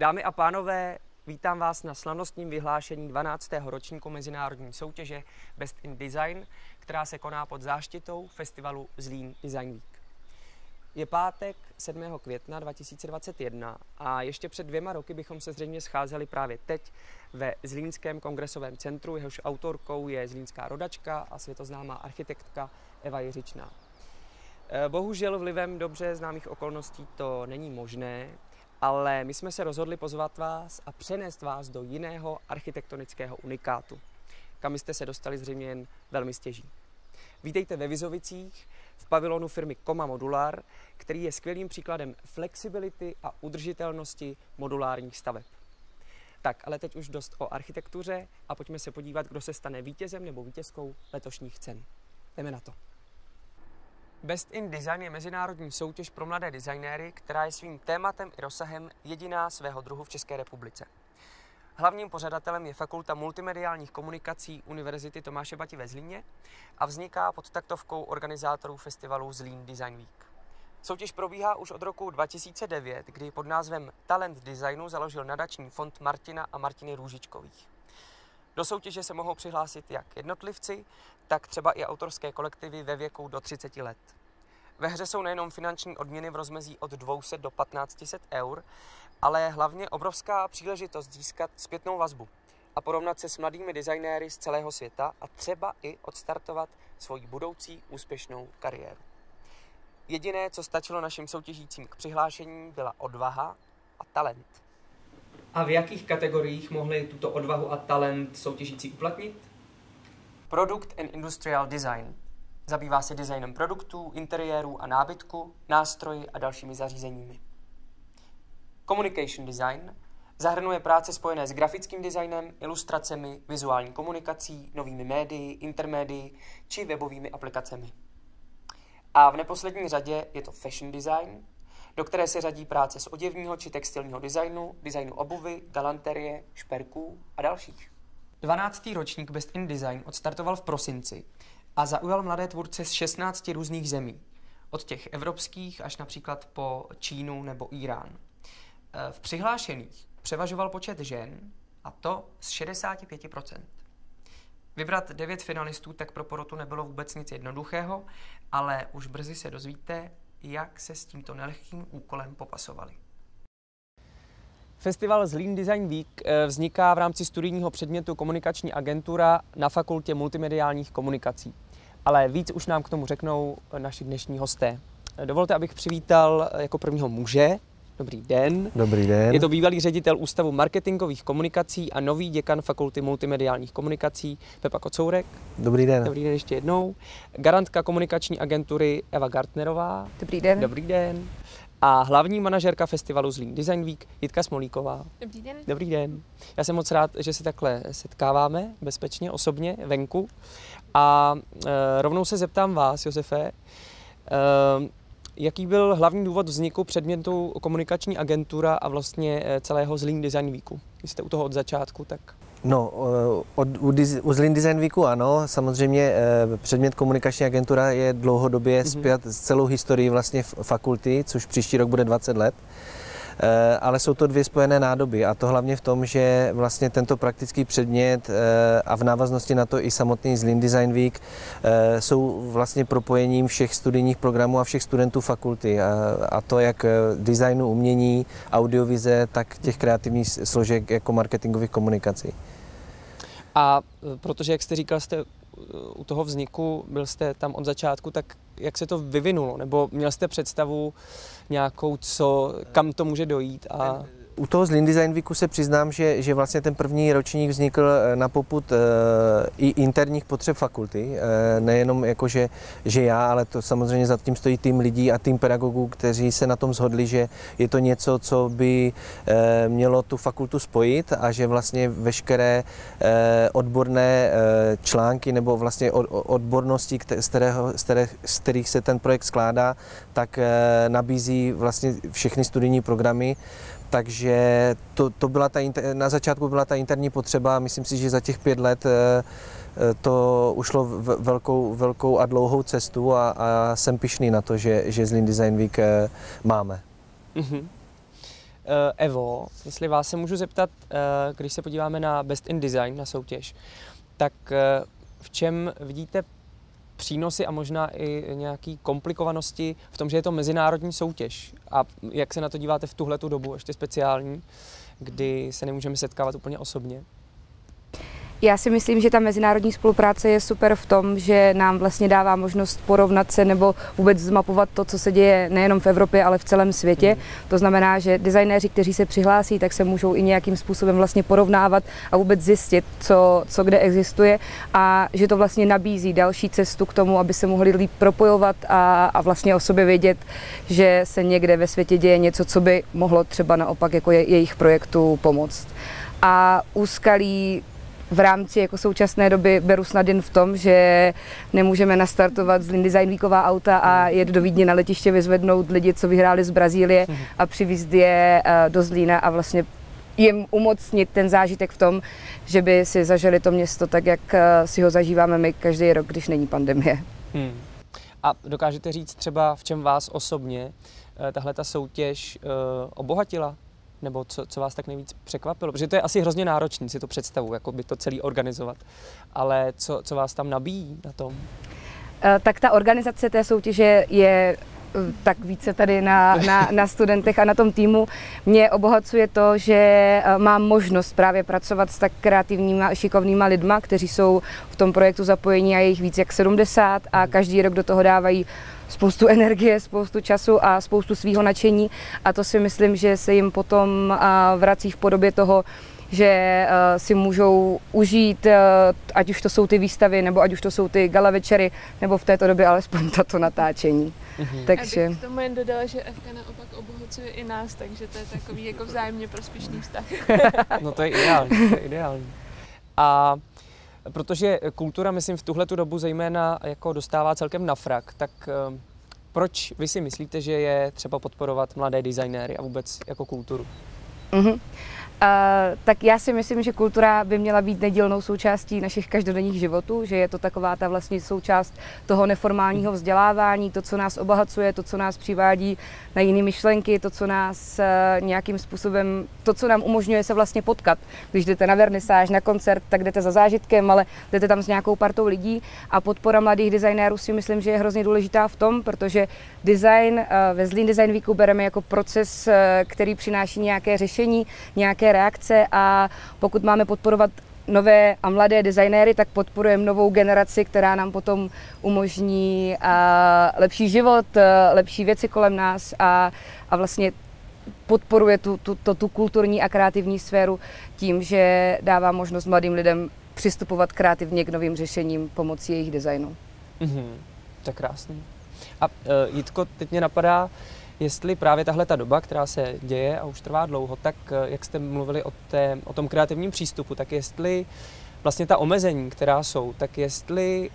Dámy a pánové, vítám vás na slavnostním vyhlášení 12. ročníku mezinárodní soutěže Best in Design, která se koná pod záštitou festivalu Zlín Design Week. Je pátek 7. května 2021 a ještě před 2 roky bychom se zřejmě scházeli právě teď ve Zlínském kongresovém centru, jehož autorkou je zlínská rodačka a světoznámá architektka Eva Jiřičná. Bohužel vlivem dobře známých okolností to není možné, ale my jsme se rozhodli pozvat vás a přenést vás do jiného architektonického unikátu, kam jste se dostali zřejmě jen velmi stěží. Vítejte ve Vizovicích v pavilonu firmy Koma Modular, který je skvělým příkladem flexibility a udržitelnosti modulárních staveb. Tak, ale teď už dost o architektuře a pojďme se podívat, kdo se stane vítězem nebo vítězkou letošních cen. Jdeme na to. Best in Design je mezinárodní soutěž pro mladé designéry, která je svým tématem i rozsahem jediná svého druhu v České republice. Hlavním pořadatelem je Fakulta multimediálních komunikací Univerzity Tomáše Bati ve Zlíně a vzniká pod taktovkou organizátorů festivalu Zlín Design Week. Soutěž probíhá už od roku 2009, kdy pod názvem Talent Designu založil nadační fond Martina a Martiny Růžičkových. Do soutěže se mohou přihlásit jak jednotlivci, tak třeba i autorské kolektivy ve věku do 30 let. Ve hře jsou nejenom finanční odměny v rozmezí od 200 do 1500 eur, ale hlavně obrovská příležitost získat zpětnou vazbu a porovnat se s mladými designéry z celého světa a třeba i odstartovat svoji budoucí úspěšnou kariéru. Jediné, co stačilo našim soutěžícím k přihlášení, byla odvaha a talent. A v jakých kategoriích mohli tuto odvahu a talent soutěžící uplatnit? Product and Industrial Design. Zabývá se designem produktů, interiérů a nábytku, nástroji a dalšími zařízeními. Communication Design zahrnuje práce spojené s grafickým designem, ilustracemi, vizuální komunikací, novými médii, intermédii či webovými aplikacemi. A v neposlední řadě je to Fashion Design, do které se řadí práce z oděvního či textilního designu, designu obuvy, galanterie, šperků a dalších. 12. ročník Best in Design odstartoval v prosinci a zaujal mladé tvůrce z 16 různých zemí, od těch evropských až například po Čínu nebo Irán. V přihlášených převažoval počet žen, a to z 65%. Vybrat 9 finalistů tak pro porotu nebylo vůbec nic jednoduchého, ale už brzy se dozvíte, jak se s tímto nelehkým úkolem popasovali. Festival Zlín Design Week vzniká v rámci studijního předmětu Komunikační agentura na Fakultě multimediálních komunikací. Ale víc už nám k tomu řeknou naši dnešní hosté. Dovolte, abych přivítal jako prvního muže. Dobrý den. Dobrý den. Je to bývalý ředitel Ústavu marketingových komunikací a nový děkan Fakulty multimediálních komunikací Pepa Kocourek. Dobrý den. Dobrý den ještě jednou. Garantka komunikační agentury Eva Gartnerová. Dobrý den. Dobrý den. A hlavní manažerka festivalu Zlín Design Week Jitka Smolíková. Dobrý den. Dobrý den. Já jsem moc rád, že se takhle setkáváme bezpečně, osobně, venku. A rovnou se zeptám vás, Josefe, jaký byl hlavní důvod vzniku předmětu komunikační agentura a vlastně celého Zlín Design Weeku? Vy jste u toho od začátku, tak... No, u Zlín Design Weeku ano, samozřejmě předmět komunikační agentura je dlouhodobě spjat s celou historií vlastně fakulty, což příští rok bude 20 let. Ale jsou to dvě spojené nádoby a to hlavně v tom, že vlastně tento praktický předmět a v návaznosti na to i samotný Zlín Design Week jsou vlastně propojením všech studijních programů a všech studentů fakulty a to jak designu, umění, audiovize, tak těch kreativních složek jako marketingových komunikací. A protože, jak jste říkal, jste u toho vzniku, byl jste tam od začátku, tak jak se to vyvinulo? Nebo měl jste představu nějakou, kam to může dojít? U toho Zlín Design Weeku se přiznám, že vlastně ten první ročník vznikl na popud i interních potřeb fakulty. Nejenom jako, že já, ale to samozřejmě za tím stojí tým lidí a tým pedagogů, kteří se na tom shodli, že je to něco, co by mělo tu fakultu spojit a že vlastně veškeré odborné články nebo vlastně odbornosti, z kterých se ten projekt skládá, tak nabízí vlastně všechny studijní programy. Takže to byla na začátku byla ta interní potřeba. Myslím si, že za těch 5 let to ušlo velkou a dlouhou cestu a jsem pyšný na to, že Zlín Design Week máme. Mm-hmm. Evo, jestli vás se můžu zeptat, když se podíváme na Best in Design, na soutěž, tak v čem vidíte přínosy a možná i nějaké komplikovanosti v tom, že je to mezinárodní soutěž? A jak se na to díváte v tuhletu dobu, ještě speciální, kdy se nemůžeme setkávat úplně osobně? Já si myslím, že ta mezinárodní spolupráce je super v tom, že nám vlastně dává možnost porovnat se nebo vůbec zmapovat to, co se děje nejenom v Evropě, ale v celém světě. To znamená, že designéři, kteří se přihlásí, tak se můžou i nějakým způsobem vlastně porovnávat a vůbec zjistit, co kde existuje, a že to vlastně nabízí další cestu k tomu, aby se mohli líp propojovat a vlastně o sobě vědět, že se někde ve světě děje něco, co by mohlo třeba naopak jako jejich projektu pomoct. A úskalí v rámci jako současné doby beru snad jen v tom, že nemůžeme nastartovat z Lean Design Weeková auta a jet do Vídně na letiště, vyzvednout lidi, co vyhráli z Brazílie, a přivízt je do Zlína a vlastně jim umocnit ten zážitek v tom, že by si zažili to město tak, jak si ho zažíváme my každý rok, když není pandemie. A dokážete říct třeba, v čem vás osobně tahle ta soutěž obohatila? Nebo co vás tak nejvíc překvapilo? Protože to je asi hrozně náročný, si to představu, jako by to celý organizovat. Ale co vás tam nabíjí na tom? Tak ta organizace té soutěže je tak více tady na studentech a na tom týmu. Mě obohacuje to, že mám možnost právě pracovat s tak kreativníma a šikovnýma lidma, kteří jsou v tom projektu zapojení, a je jich víc jak 70 a každý rok do toho dávají spoustu energie, spoustu času a spoustu svýho nadšení, a to si myslím, že se jim potom vrací v podobě toho, že si můžou užít, ať už to jsou ty výstavy, nebo ať už to jsou ty gala večery, nebo v této době alespoň tato natáčení. Takže... Abych k tomu jen dodala, že FK naopak obohacuje i nás, takže to je takový jako vzájemně prospěšný vztah. No to je ideální, to je ideální. A protože kultura, myslím, v tuhletu dobu zejména jako dostává celkem na frak, tak proč vy si myslíte, že je třeba podporovat mladé designéry a vůbec jako kulturu? Tak já si myslím, že kultura by měla být nedílnou součástí našich každodenních životů, že je to taková ta vlastně součást toho neformálního vzdělávání, to, co nás obohacuje, to, co nás přivádí na jiné myšlenky, to, co nás nějakým způsobem, to, co nám umožňuje se vlastně potkat. Když jdete na vernisáž, na koncert, tak jdete za zážitkem, ale jdete tam s nějakou partou lidí, a podpora mladých designérů si myslím, že je hrozně důležitá v tom, protože design ve Lean Design Weeku bereme jako proces, který přináší nějaké řešení, nějaké reakce, a pokud máme podporovat nové a mladé designéry, tak podporujeme novou generaci, která nám potom umožní lepší život, lepší věci kolem nás a vlastně podporuje tu kulturní a kreativní sféru tím, že dává možnost mladým lidem přistupovat kreativně k novým řešením pomocí jejich designu. To je krásný. A Jitko, teď mě napadá, jestli právě tahle ta doba, která se děje a už trvá dlouho, tak jak jste mluvili o tom kreativním přístupu, tak jestli vlastně ta omezení, která jsou, tak jestli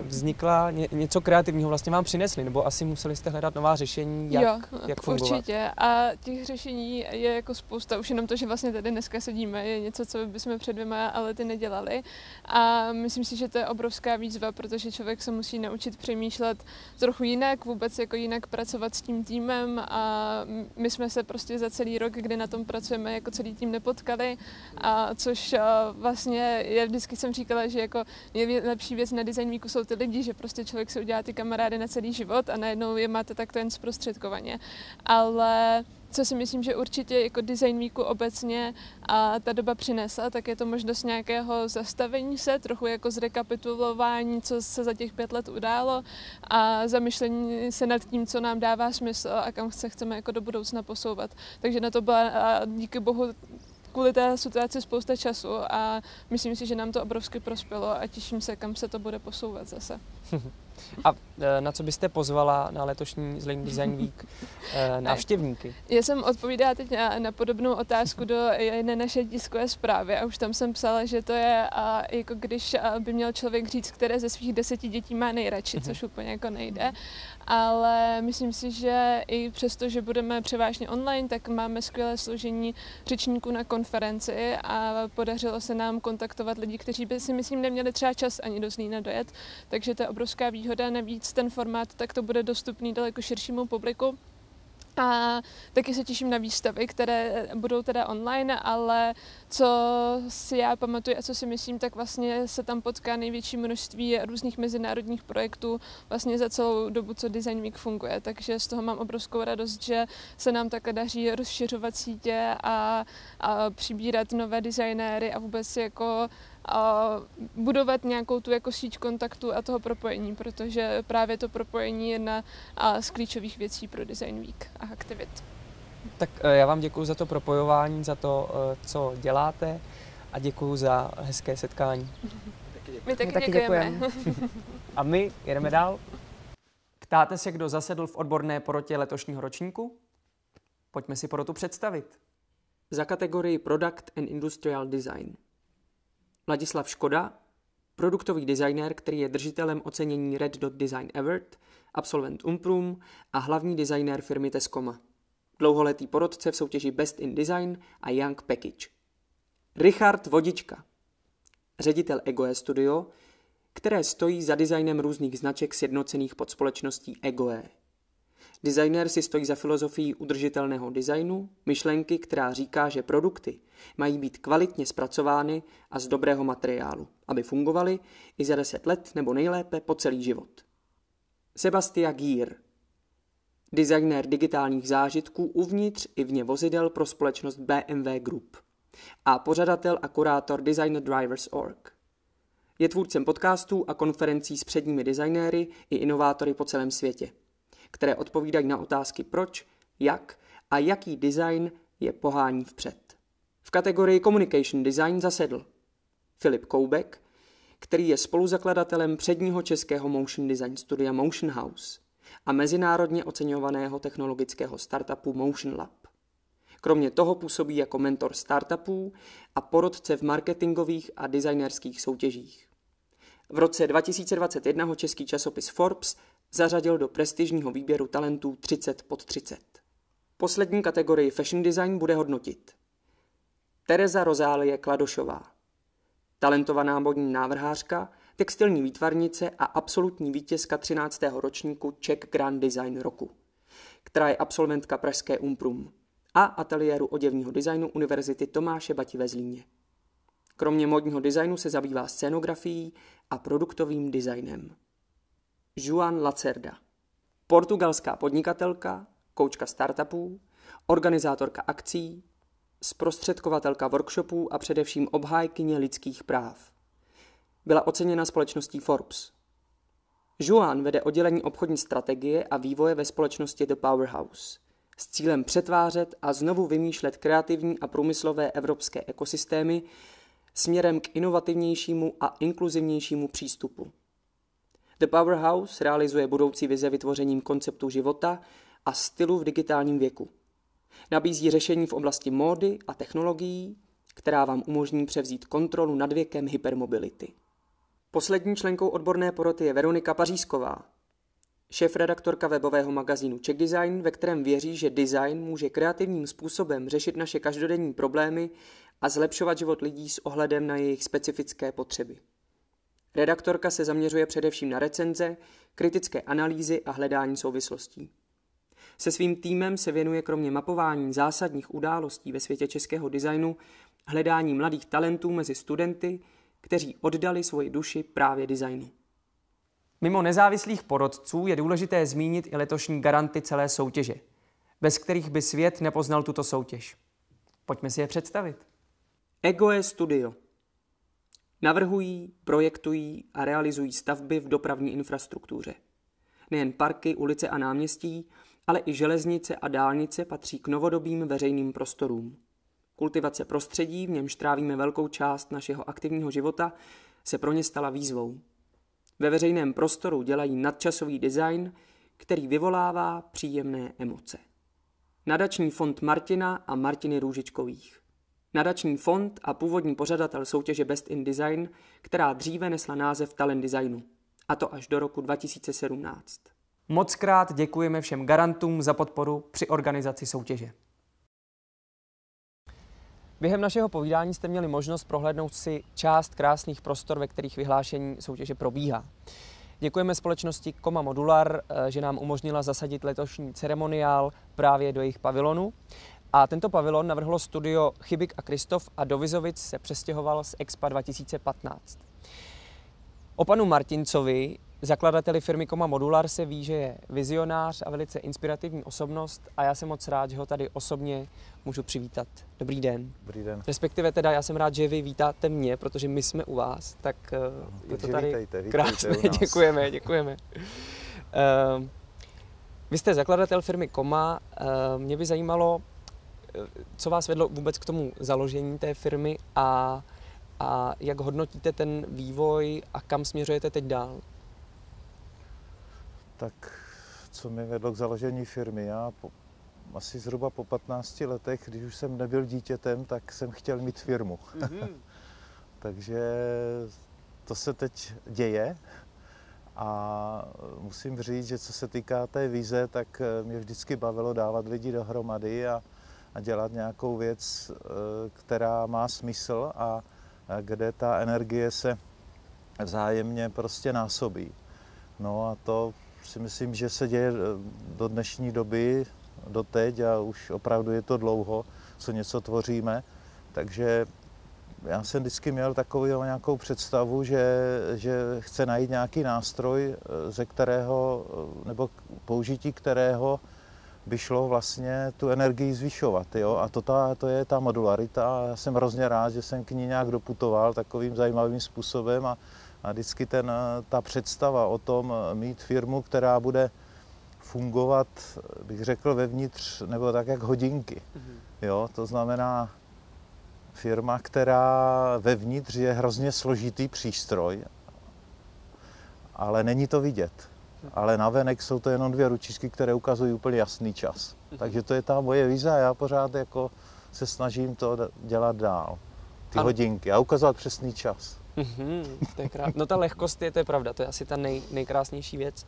vznikla něco kreativního, vlastně vám přinesli, nebo asi museli jste hledat nová řešení, jak fungovat? Určitě. A těch řešení je jako spousta. Už jenom to, že vlastně tady dneska sedíme, je něco, co bychom před 2 lety nedělali. A myslím si, že to je obrovská výzva, protože člověk se musí naučit přemýšlet trochu jinak, vůbec jako jinak pracovat s tím týmem, a my jsme se prostě za celý rok, kdy na tom pracujeme, jako celý tým nepotkali, a což vlastně já vždycky jsem říkala, že jako nejlepší věc na Design Weeku jsou ty lidi, že prostě člověk si udělá ty kamarády na celý život a najednou je máte takto jen zprostředkovaně. Ale co si myslím, že určitě jako Design Weeku obecně a ta doba přinesla, tak je to možnost nějakého zastavení se, trochu jako zrekapitulování, co se za těch 5 let událo, a zamyšlení se nad tím, co nám dává smysl a kam se chceme jako do budoucna posouvat. Takže na to byla díky bohu kvůli té situaci spousta času, a myslím si, že nám to obrovsky prospělo a těším se, kam se to bude posouvat zase. A na co byste pozvala na letošní Lean Design Week návštěvníky? Já jsem odpovídala teď na podobnou otázku do jedné naší tiskové zprávy, a už tam jsem psala, že to je jako když by měl člověk říct, které ze svých 10 dětí má nejradši, což úplně jako nejde. Ale myslím si, že i přesto, že budeme převážně online, tak máme skvělé složení řečníků na konferenci a podařilo se nám kontaktovat lidi, kteří by si myslím neměli třeba čas ani do Zlína dojet, takže to je obrovská výhoda. Navíc ten formát tak to bude dostupný daleko širšímu publiku. A taky se těším na výstavy, které budou teda online, ale co si já pamatuju a co si myslím, tak vlastně se tam potká největší množství různých mezinárodních projektů vlastně za celou dobu, co Design Week funguje. Takže z toho mám obrovskou radost, že se nám takhle daří rozšiřovat sítě a přibírat nové designéry a vůbec jako budovat nějakou tu jako síť kontaktů a toho propojení, protože právě to propojení je jedna z klíčových věcí pro Design Week a aktivit. Tak já vám děkuji za to propojování, za to, co děláte a děkuji za hezké setkání. My taky děkujeme. A my jedeme dál. Ptáte se, kdo zasedl v odborné porotě letošního ročníku? Pojďme si porotu představit. Za kategorii Product and Industrial Design Ladislav Škoda, produktový designér, který je držitelem ocenění Red Dot Design Award, absolvent Umprum a hlavní designér firmy Tescoma. Dlouholetý porotce v soutěži Best in Design a Young Package. Richard Vodička, ředitel Egoe Studio, které stojí za designem různých značek sjednocených pod společností Egoe. Designér si stojí za filozofií udržitelného designu, myšlenky, která říká, že produkty mají být kvalitně zpracovány a z dobrého materiálu, aby fungovaly i za 10 let nebo nejlépe po celý život. Sebastian Gier, designér digitálních zážitků uvnitř i vně vozidel pro společnost BMW Group a pořadatel a kurátor DesignerDrivers.org. Je tvůrcem podcastů a konferencí s předními designéry i inovátory po celém světě, které odpovídají na otázky proč, jak a jaký design je pohání vpřed. V kategorii Communication Design zasedl Filip Koubek, který je spoluzakladatelem předního českého motion design studia Motion House a mezinárodně oceňovaného technologického startupu Motion Lab. Kromě toho působí jako mentor startupů a porodce v marketingových a designérských soutěžích. V roce 2021 ho český časopis Forbes zařadil do prestižního výběru talentů 30 pod 30. Poslední kategorii Fashion Design bude hodnotit Tereza Rozálie Kladošová, talentovaná modní návrhářka, textilní výtvarnice a absolutní vítězka 13. ročníku Czech Grand Design roku, která je absolventka pražské Umprum a ateliéru oděvního designu Univerzity Tomáše Bati ve Zlíně. Kromě modního designu se zabývá scénografií a produktovým designem. Joan Lacerda, portugalská podnikatelka, koučka startupů, organizátorka akcí, zprostředkovatelka workshopů a především obhájkyně lidských práv. Byla oceněna společností Forbes. Joan vede oddělení obchodní strategie a vývoje ve společnosti The Powerhouse s cílem přetvářet a znovu vymýšlet kreativní a průmyslové evropské ekosystémy směrem k inovativnějšímu a inkluzivnějšímu přístupu. The Powerhouse realizuje budoucí vize vytvořením konceptu života a stylu v digitálním věku. Nabízí řešení v oblasti módy a technologií, která vám umožní převzít kontrolu nad věkem hypermobility. Poslední členkou odborné poroty je Veronika Pařízková, šéfredaktorka webového magazínu Czech Design, ve kterém věří, že design může kreativním způsobem řešit naše každodenní problémy a zlepšovat život lidí s ohledem na jejich specifické potřeby. Redaktorka se zaměřuje především na recenze, kritické analýzy a hledání souvislostí. Se svým týmem se věnuje kromě mapování zásadních událostí ve světě českého designu hledání mladých talentů mezi studenty, kteří oddali svoji duši právě designu. Mimo nezávislých porotců je důležité zmínit i letošní garanty celé soutěže, bez kterých by svět nepoznal tuto soutěž. Pojďme si je představit. Egoe Studio. Navrhují, projektují a realizují stavby v dopravní infrastruktuře. Nejen parky, ulice a náměstí, ale i železnice a dálnice patří k novodobým veřejným prostorům. Kultivace prostředí, v němž trávíme velkou část našeho aktivního života, se pro ně stala výzvou. Ve veřejném prostoru dělají nadčasový design, který vyvolává příjemné emoce. Nadační fond Martina a Martiny Růžičkových. Nadační fond a původní pořadatel soutěže Best in Design, která dříve nesla název Talent Designu, a to až do roku 2017. Mockrát děkujeme všem garantům za podporu při organizaci soutěže. Během našeho povídání jste měli možnost prohlédnout si část krásných prostor, ve kterých vyhlášení soutěže probíhá. Děkujeme společnosti Koma Modular, že nám umožnila zasadit letošní ceremoniál právě do jejich pavilonu. A tento pavilon navrhlo studio Chybik a Kristof a do Vizovic se přestěhoval z Expa 2015. O panu Martincovi, zakladateli firmy Koma Modular, se ví, že je vizionář a velice inspirativní osobnost a já jsem moc rád, že ho tady osobně můžu přivítat. Dobrý den. Dobrý den. Respektive teda já jsem rád, že vy vítáte mě, protože my jsme u vás, tak je to tady vítejte krásné. u nás. Děkujeme. Vy jste zakladatel firmy Koma. Mě by zajímalo, co vás vedlo vůbec k tomu založení té firmy a jak hodnotíte ten vývoj a kam směřujete teď dál? Tak co mě vedlo k založení firmy? Já asi zhruba po 15 letech, když už jsem nebyl dítětem, tak jsem chtěl mít firmu. Mm-hmm. Takže to se teď děje a musím říct, že co se týká té vize, tak mě vždycky bavilo dávat lidi dohromady a dělat nějakou věc, která má smysl a kde ta energie se vzájemně prostě násobí. No a to si myslím, že se děje do dnešní doby, doteď a už opravdu je to dlouho, co něco tvoříme. Takže já jsem vždycky měl takovou nějakou představu, že chce najít nějaký nástroj, ze kterého, nebo použití kterého by šlo vlastně tu energii zvyšovat. Jo? A to je ta modularita. Já jsem hrozně rád, že jsem k ní nějak doputoval takovým zajímavým způsobem a vždycky ta představa o tom mít firmu, která bude fungovat, bych řekl, vevnitř, nebo tak jak hodinky. Jo? To znamená firma, která vevnitř je hrozně složitý přístroj, ale není to vidět. Ale navenek jsou to jenom 2 ručičky, které ukazují úplně jasný čas. Takže to je ta moje vize a já pořád jako se snažím to dělat dál. Ty hodinky a ukazovat přesný čas. To je no ta lehkost to je pravda, to je asi ta nejkrásnější věc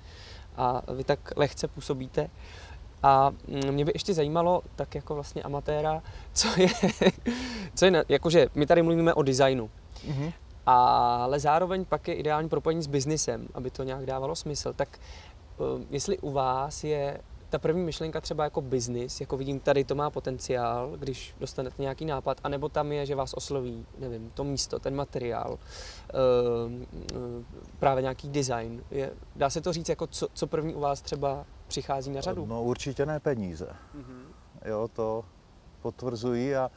a vy tak lehce působíte. A mě by ještě zajímalo, tak jako vlastně amatéra, co je jakože my tady mluvíme o designu, ale zároveň pak je ideální propojení s biznisem, aby to nějak dávalo smysl. Tak jestli u vás je ta první myšlenka třeba jako biznis, jako vidím, tady to má potenciál, když dostanete nějaký nápad, anebo tam je, že vás osloví, nevím, to místo, ten materiál, právě nějaký design. Dá se to říct, jako co první u vás třeba přichází na řadu? No určitě ne peníze. Jo, to potvrzuji a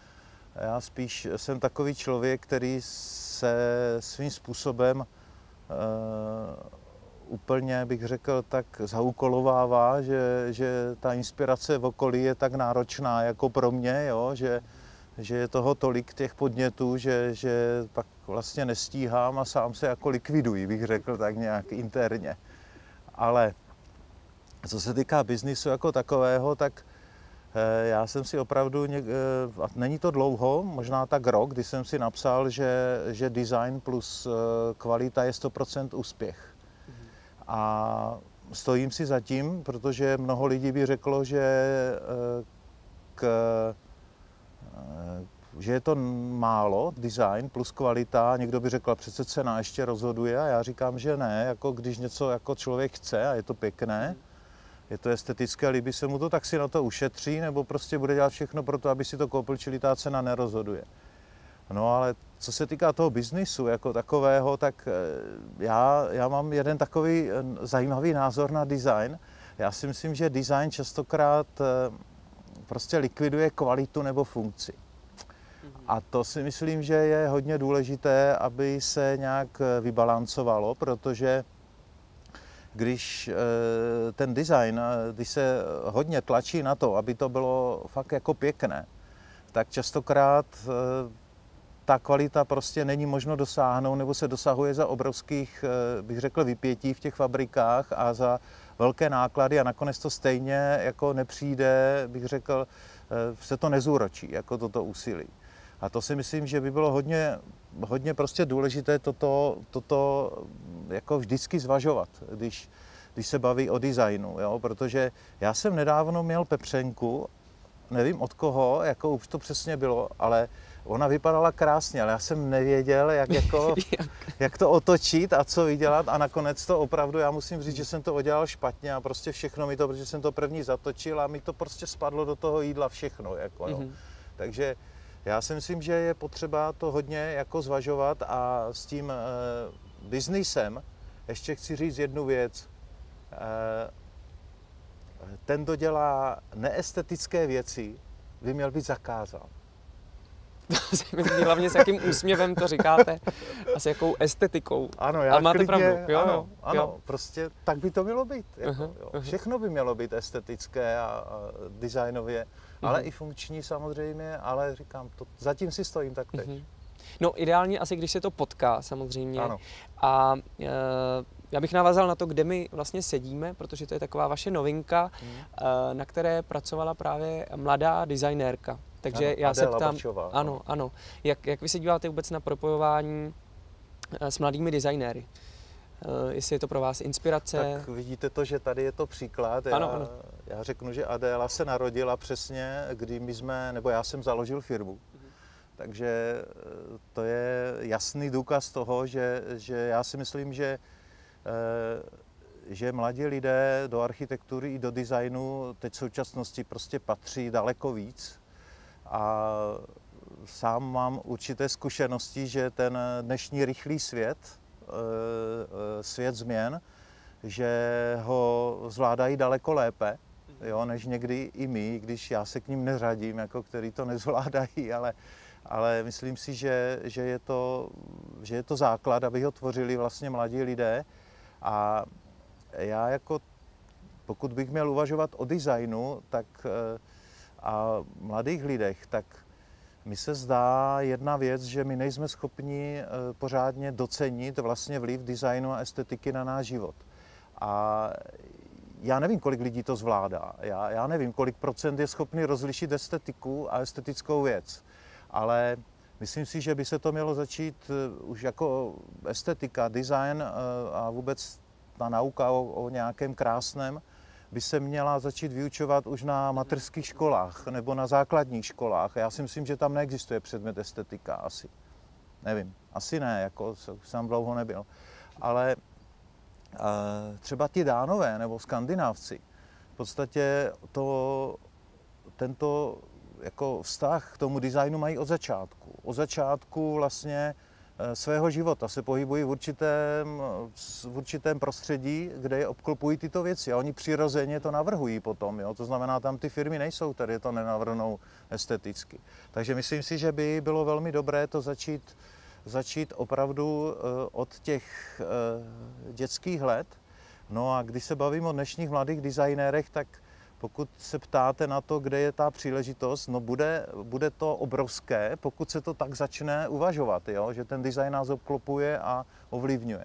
já spíš jsem takový člověk, který se svým způsobem úplně, bych řekl, tak zaúkolovává, že ta inspirace v okolí je tak náročná jako pro mě, jo, že je toho tolik těch podnětů, že pak vlastně nestíhám a sám se jako likviduji, bych řekl tak nějak interně. Ale co se týká biznisu jako takového, tak já jsem si opravdu, a není to dlouho, možná tak rok, kdy jsem si napsal, že design plus kvalita je 100% úspěch. A stojím si za tím, protože mnoho lidí by řeklo, že je to málo, design plus kvalita, někdo by řekl, přece cena ještě rozhoduje a já říkám, že ne, jako když něco jako člověk chce a je to pěkné, je to estetické, líbí se mu to, tak si na to ušetří nebo prostě bude dělat všechno pro to, aby si to koupil, čili ta cena nerozhoduje. No ale co se týká toho biznisu jako takového, tak já mám jeden takový zajímavý názor na design. Já si myslím, že design častokrát prostě likviduje kvalitu nebo funkci. A to si myslím, že je hodně důležité, aby se nějak vybalancovalo, protože když ten design, když se hodně tlačí na to, aby to bylo fakt jako pěkné, tak častokrát ta kvalita prostě není možno dosáhnout, nebo se dosahuje za obrovských, bych řekl, vypětí v těch fabrikách a za velké náklady a nakonec to stejně jako nepřijde, bych řekl, se to nezúročí, jako toto úsilí. A to si myslím, že by bylo hodně prostě důležité toto jako vždycky zvažovat, když se baví o designu, jo? Protože já jsem nedávno měl pepřenku, nevím od koho, jako už to přesně bylo, ale ona vypadala krásně, ale já jsem nevěděl, jak to otočit a co vydělat a nakonec to opravdu, já musím říct, že jsem to udělal špatně a prostě všechno mi to, protože jsem to první zatočil a mi to prostě spadlo do toho jídla všechno, jako no. Takže já si myslím, že je potřeba to hodně jako zvažovat a s tím biznisem ještě chci říct jednu věc. Ten, kdo dělá neestetické věci, by měl být zakázán. Hlavně s jakým úsměvem to říkáte a s jakou estetikou. Ano, ale máte pravdu. Ano, prostě tak by to mělo být. Jako, všechno by mělo být estetické a designově, ale i funkční samozřejmě, ale říkám, zatím si stojím taktéž. No ideálně asi, když se to potká samozřejmě. Ano. A já bych navázal na to, kde my vlastně sedíme, protože to je taková vaše novinka, na které pracovala právě mladá designérka. Takže ano, já Adéla se ptám, Bačová, ano. Jak vy se díváte vůbec na propojování s mladými designéry? Jestli je to pro vás inspirace? Tak vidíte to, že tady je to příklad. Já řeknu, že Adéla se narodila přesně, kdy já jsem založil firmu. Takže to je jasný důkaz toho, že já si myslím, že mladí lidé do architektury i do designu teď v současnosti prostě patří daleko víc. A sám mám určité zkušenosti, že ten dnešní rychlý svět, svět změn, že ho zvládají daleko lépe, než někdy i my, když já se k ním neřadím, jako který to nezvládají, ale myslím si, že je to základ, aby ho tvořili vlastně mladí lidé. A já pokud bych měl uvažovat o designu a mladých lidech, tak mi se zdá jedna věc, že my nejsme schopni pořádně docenit vlastně vliv designu a estetiky na náš život. A já nevím, kolik lidí to zvládá. Já nevím, kolik procent je schopný rozlišit estetiku a estetickou věc. Ale myslím si, že by se to mělo začít už jako estetika, design a vůbec ta nauka o nějakém krásném by se měla začít vyučovat už na mateřských školách nebo na základních školách. Já si myslím, že tam neexistuje předmět estetika asi. Nevím, asi ne, jako jsem dlouho nebyl. Ale třeba ti Dánové nebo Skandinávci v podstatě tento jako vztah k tomu designu mají od začátku. Od začátku vlastně svého života se pohybují v určitém prostředí, kde je obklopují tyto věci a oni přirozeně to navrhují potom. To znamená, tam ty firmy nejsou, tady to nenavrhnou esteticky. Takže myslím si, že by bylo velmi dobré to začít opravdu od těch dětských let. No a když se bavím o dnešních mladých designérech, tak pokud se ptáte na to, kde je ta příležitost, no bude to obrovské, pokud se to tak začne uvažovat, že ten design nás obklopuje a ovlivňuje.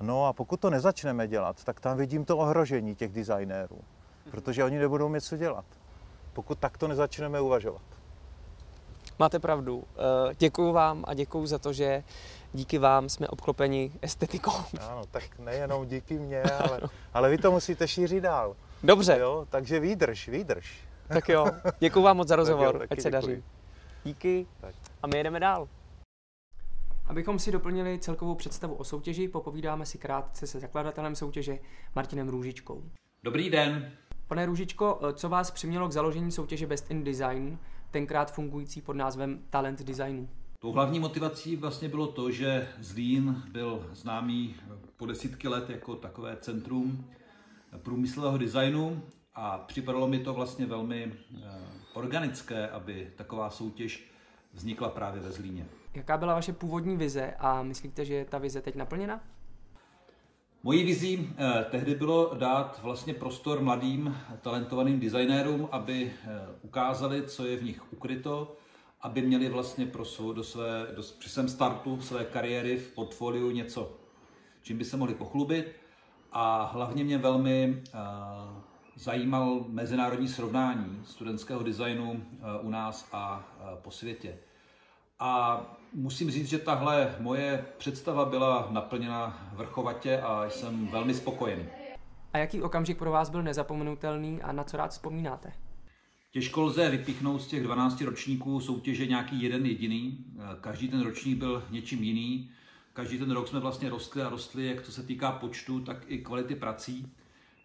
No a pokud to nezačneme dělat, tak tam vidím to ohrožení těch designérů, protože oni nebudou mít co dělat, pokud takto nezačneme uvažovat. Máte pravdu. Děkuju vám a děkuju za to, že díky vám jsme obklopeni estetikou. Ano, tak nejenom díky mně, ale vy to musíte šířit dál. Dobře. Takže výdrž. Tak jo, děkuju vám moc za rozhovor, ať se děkuji. daří. Díky a my jedeme dál. Abychom si doplnili celkovou představu o soutěži, popovídáme si krátce se zakladatelem soutěže Martinem Růžičkou. Dobrý den. Pane Růžičko, co vás přimělo k založení soutěže Best in Design, tenkrát fungující pod názvem Talent Designu? Tou hlavní motivací vlastně bylo to, že Zlín byl známý po desítky let jako takové centrum průmyslového designu a připadalo mi to vlastně velmi organické, aby taková soutěž vznikla právě ve Zlíně. Jaká byla vaše původní vize a myslíte, že je ta vize teď naplněna? Mojí vizí tehdy bylo dát vlastně prostor mladým talentovaným designérům, aby ukázali, co je v nich ukryto, aby měli vlastně při svém startu své kariéry v portfoliu něco, čím by se mohli pochlubit. A hlavně mě velmi zajímal mezinárodní srovnání studentského designu u nás a po světě. A musím říct, že tahle moje představa byla naplněna vrchovatě a jsem velmi spokojený. A jaký okamžik pro vás byl nezapomenutelný a na co rád vzpomínáte? Těžko lze vypíchnout z těch 12 ročníků soutěže nějaký jeden jediný. Každý ten ročník byl něčím jiný. Každý ten rok jsme vlastně rostli a rostli, jak to se týká počtu, tak i kvality prací.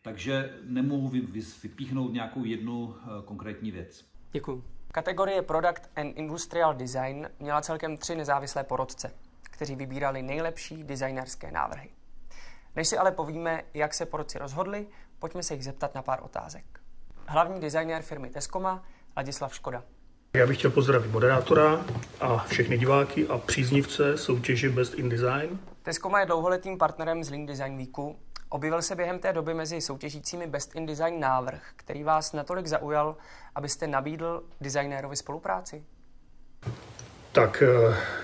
Takže nemohu vypíchnout nějakou jednu konkrétní věc. Děkuji. Kategorie Product and Industrial Design měla celkem 3 nezávislé porotce, kteří vybírali nejlepší designerské návrhy. Než si ale povíme, jak se porotci rozhodli, pojďme se jich zeptat na pár otázek. Hlavní designér firmy Tescoma, Ladislav Škoda. Já bych chtěl pozdravit moderátora a všechny diváky a příznivce soutěže Best in Design. Tescoma je dlouholetým partnerem z Lean Design Weeku. Objevil se během té doby mezi soutěžícími Best in Design návrh, který vás natolik zaujal, abyste nabídl designérovi spolupráci? Tak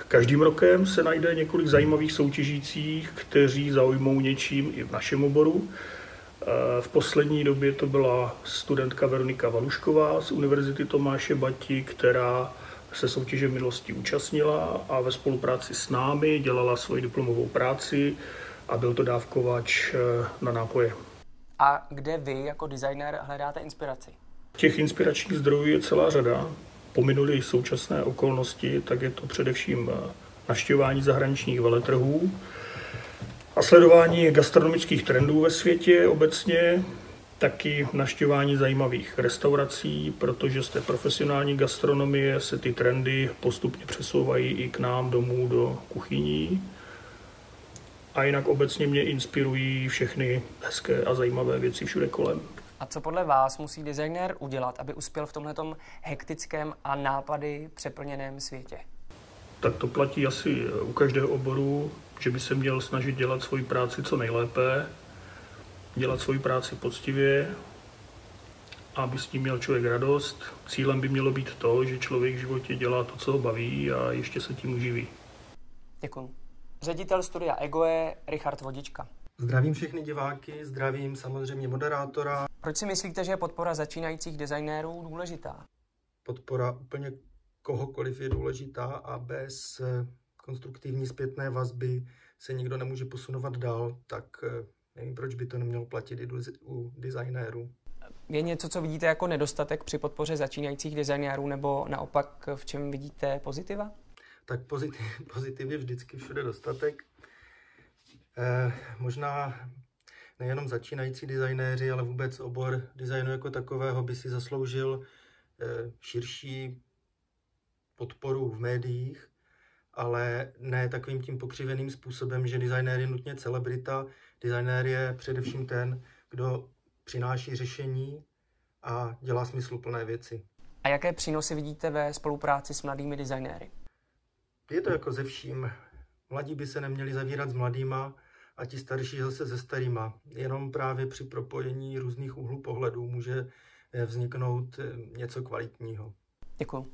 každým rokem se najde několik zajímavých soutěžících, kteří zaujmou něčím i v našem oboru. V poslední době to byla studentka Veronika Valušková z Univerzity Tomáše Bati, která se soutěže v minulosti účastnila a ve spolupráci s námi dělala svoji diplomovou práci a byl to dávkovač na nápoje. A kde vy jako designér hledáte inspiraci? Těch inspiračních zdrojů je celá řada. Pominuli současné okolnosti, tak je to především navštěvování zahraničních veletrhů a sledování gastronomických trendů ve světě obecně, taky navštěvování zajímavých restaurací, protože z té profesionální gastronomie se ty trendy postupně přesouvají i k nám domů do kuchyní. A jinak obecně mě inspirují všechny hezké a zajímavé věci všude kolem. A co podle vás musí designér udělat, aby uspěl v tomhletom hektickém a nápady přeplněném světě? Tak to platí asi u každého oboru, že by se měl snažit dělat svoji práci co nejlépe, dělat svoji práci poctivě, aby s tím měl člověk radost. Cílem by mělo být to, že člověk v životě dělá to, co ho baví a ještě se tím uživí. Děkuji. Ředitel studia EGOE Richard Vodička. Zdravím všechny diváky, zdravím samozřejmě moderátora. Proč si myslíte, že je podpora začínajících designérů důležitá? Podpora úplně kohokoliv je důležitá a bez konstruktivní zpětné vazby se nikdo nemůže posunovat dál, tak nevím, proč by to nemělo platit i u designérů. Je něco, co vidíte jako nedostatek při podpoře začínajících designérů, nebo naopak v čem vidíte pozitiva? Tak pozitiv je vždycky všude dostatek. Možná nejenom začínající designéři, ale vůbec obor designu jako takového by si zasloužil širší podporu v médiích, ale ne takovým tím pokřiveným způsobem, že designér je nutně celebrita. Designér je především ten, kdo přináší řešení a dělá smysluplné věci. A jaké přínosy vidíte ve spolupráci s mladými designéry? Je to jako ze vším. Mladí by se neměli zavírat s mladýma a ti starší zase se starýma. Jenom právě při propojení různých úhlů pohledů může vzniknout něco kvalitního. Děkuji.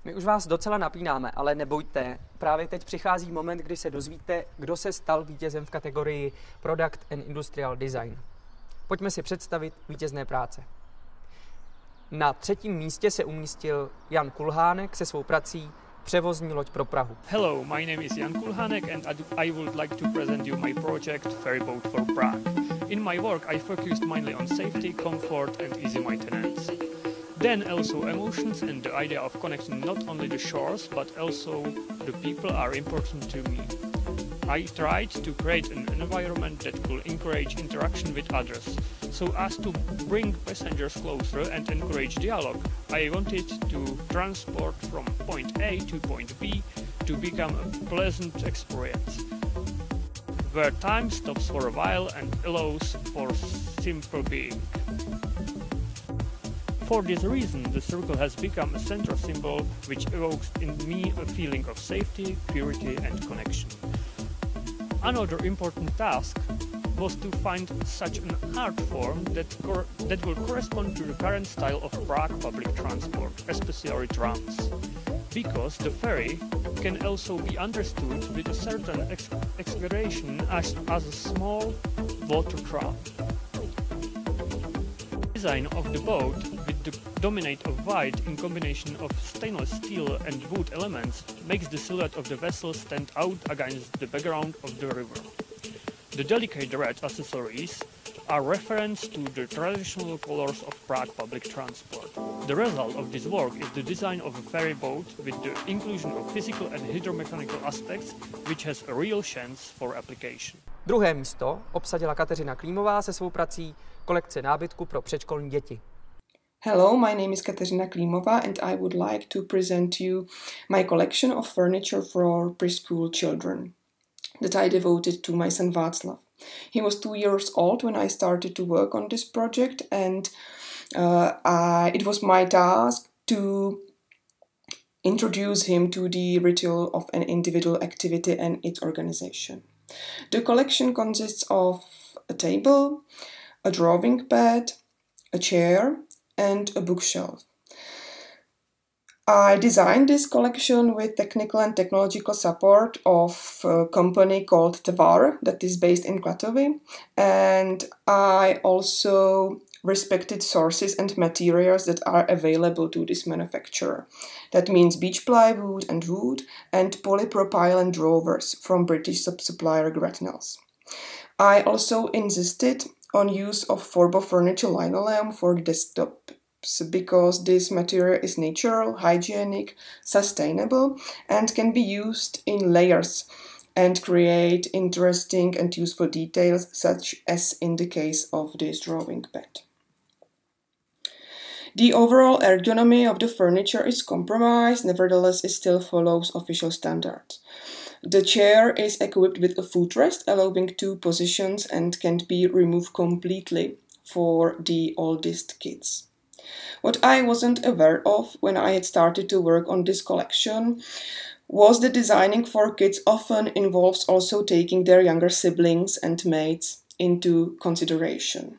My už vás docela napínáme, ale nebojte. Právě teď přichází moment, kdy se dozvíte, kdo se stal vítězem v kategorii Product and Industrial Design. Pojďme si představit vítězné práce. Na 3. místě se umístil Jan Kulhánek se svou prací Převozní loď pro Prahu. Hello, my name is Jan Kulhánek and I would like to present you my project Ferryboat for Prague. In my work I focused mainly on safety, comfort and easy maintenance. Then also emotions and the idea of connecting not only the shores but also the people are important to me. I tried to create an environment that will encourage interaction with others. So as to bring passengers closer and encourage dialogue, I wanted to transport from point A to point B to become a pleasant experience, where time stops for a while and allows for simple being. For this reason, the circle has become a central symbol which evokes in me a feeling of safety, purity and connection. Another important task was to find such an art form that will correspond to the current style of Prague public transport, especially trams. Because the ferry can also be understood with a certain exaggeration as a small water tram. Design of the boat with the dominate of white in combination of stainless steel and wood elements makes the silhouette of the vessel stand out against the background of the river. The delicate red accessories are reference to the traditional colors of Prague public transport. The result of this work is the design of a ferry boat with the inclusion of physical and hydromechanical aspects, which has a real chance for application. Druhé místo obsadila Kateřina Klímová se svou prací Kolekce nábytku pro předškolní děti. Hello, my name is Kateřina Klímová and I would like to present you my collection of furniture for preschool children that I devoted to my son Václav. He was 2 years old when I started to work on this project, and it was my task to introduce him to the ritual of an individual activity and its organization. The collection consists of a table, a drawing pad, a chair, and a bookshelf. I designed this collection with technical and technological support of a company called Tvar that is based in Klatovy, and I also respected sources and materials that are available to this manufacturer. That means beech plywood and wood and polypropylene drawers from British supplier Gretnells. I also insisted on use of Forbo furniture linoleum for the desktop, because this material is natural, hygienic, sustainable, and can be used in layers and create interesting and useful details, such as in the case of this drawing pad. The overall ergonomy of the furniture is compromised, nevertheless it still follows official standards. The chair is equipped with a footrest allowing 2 positions and can be removed completely for the oldest kids. What I wasn't aware of when I had started to work on this collection was that designing for kids often involves also taking their younger siblings and mates into consideration.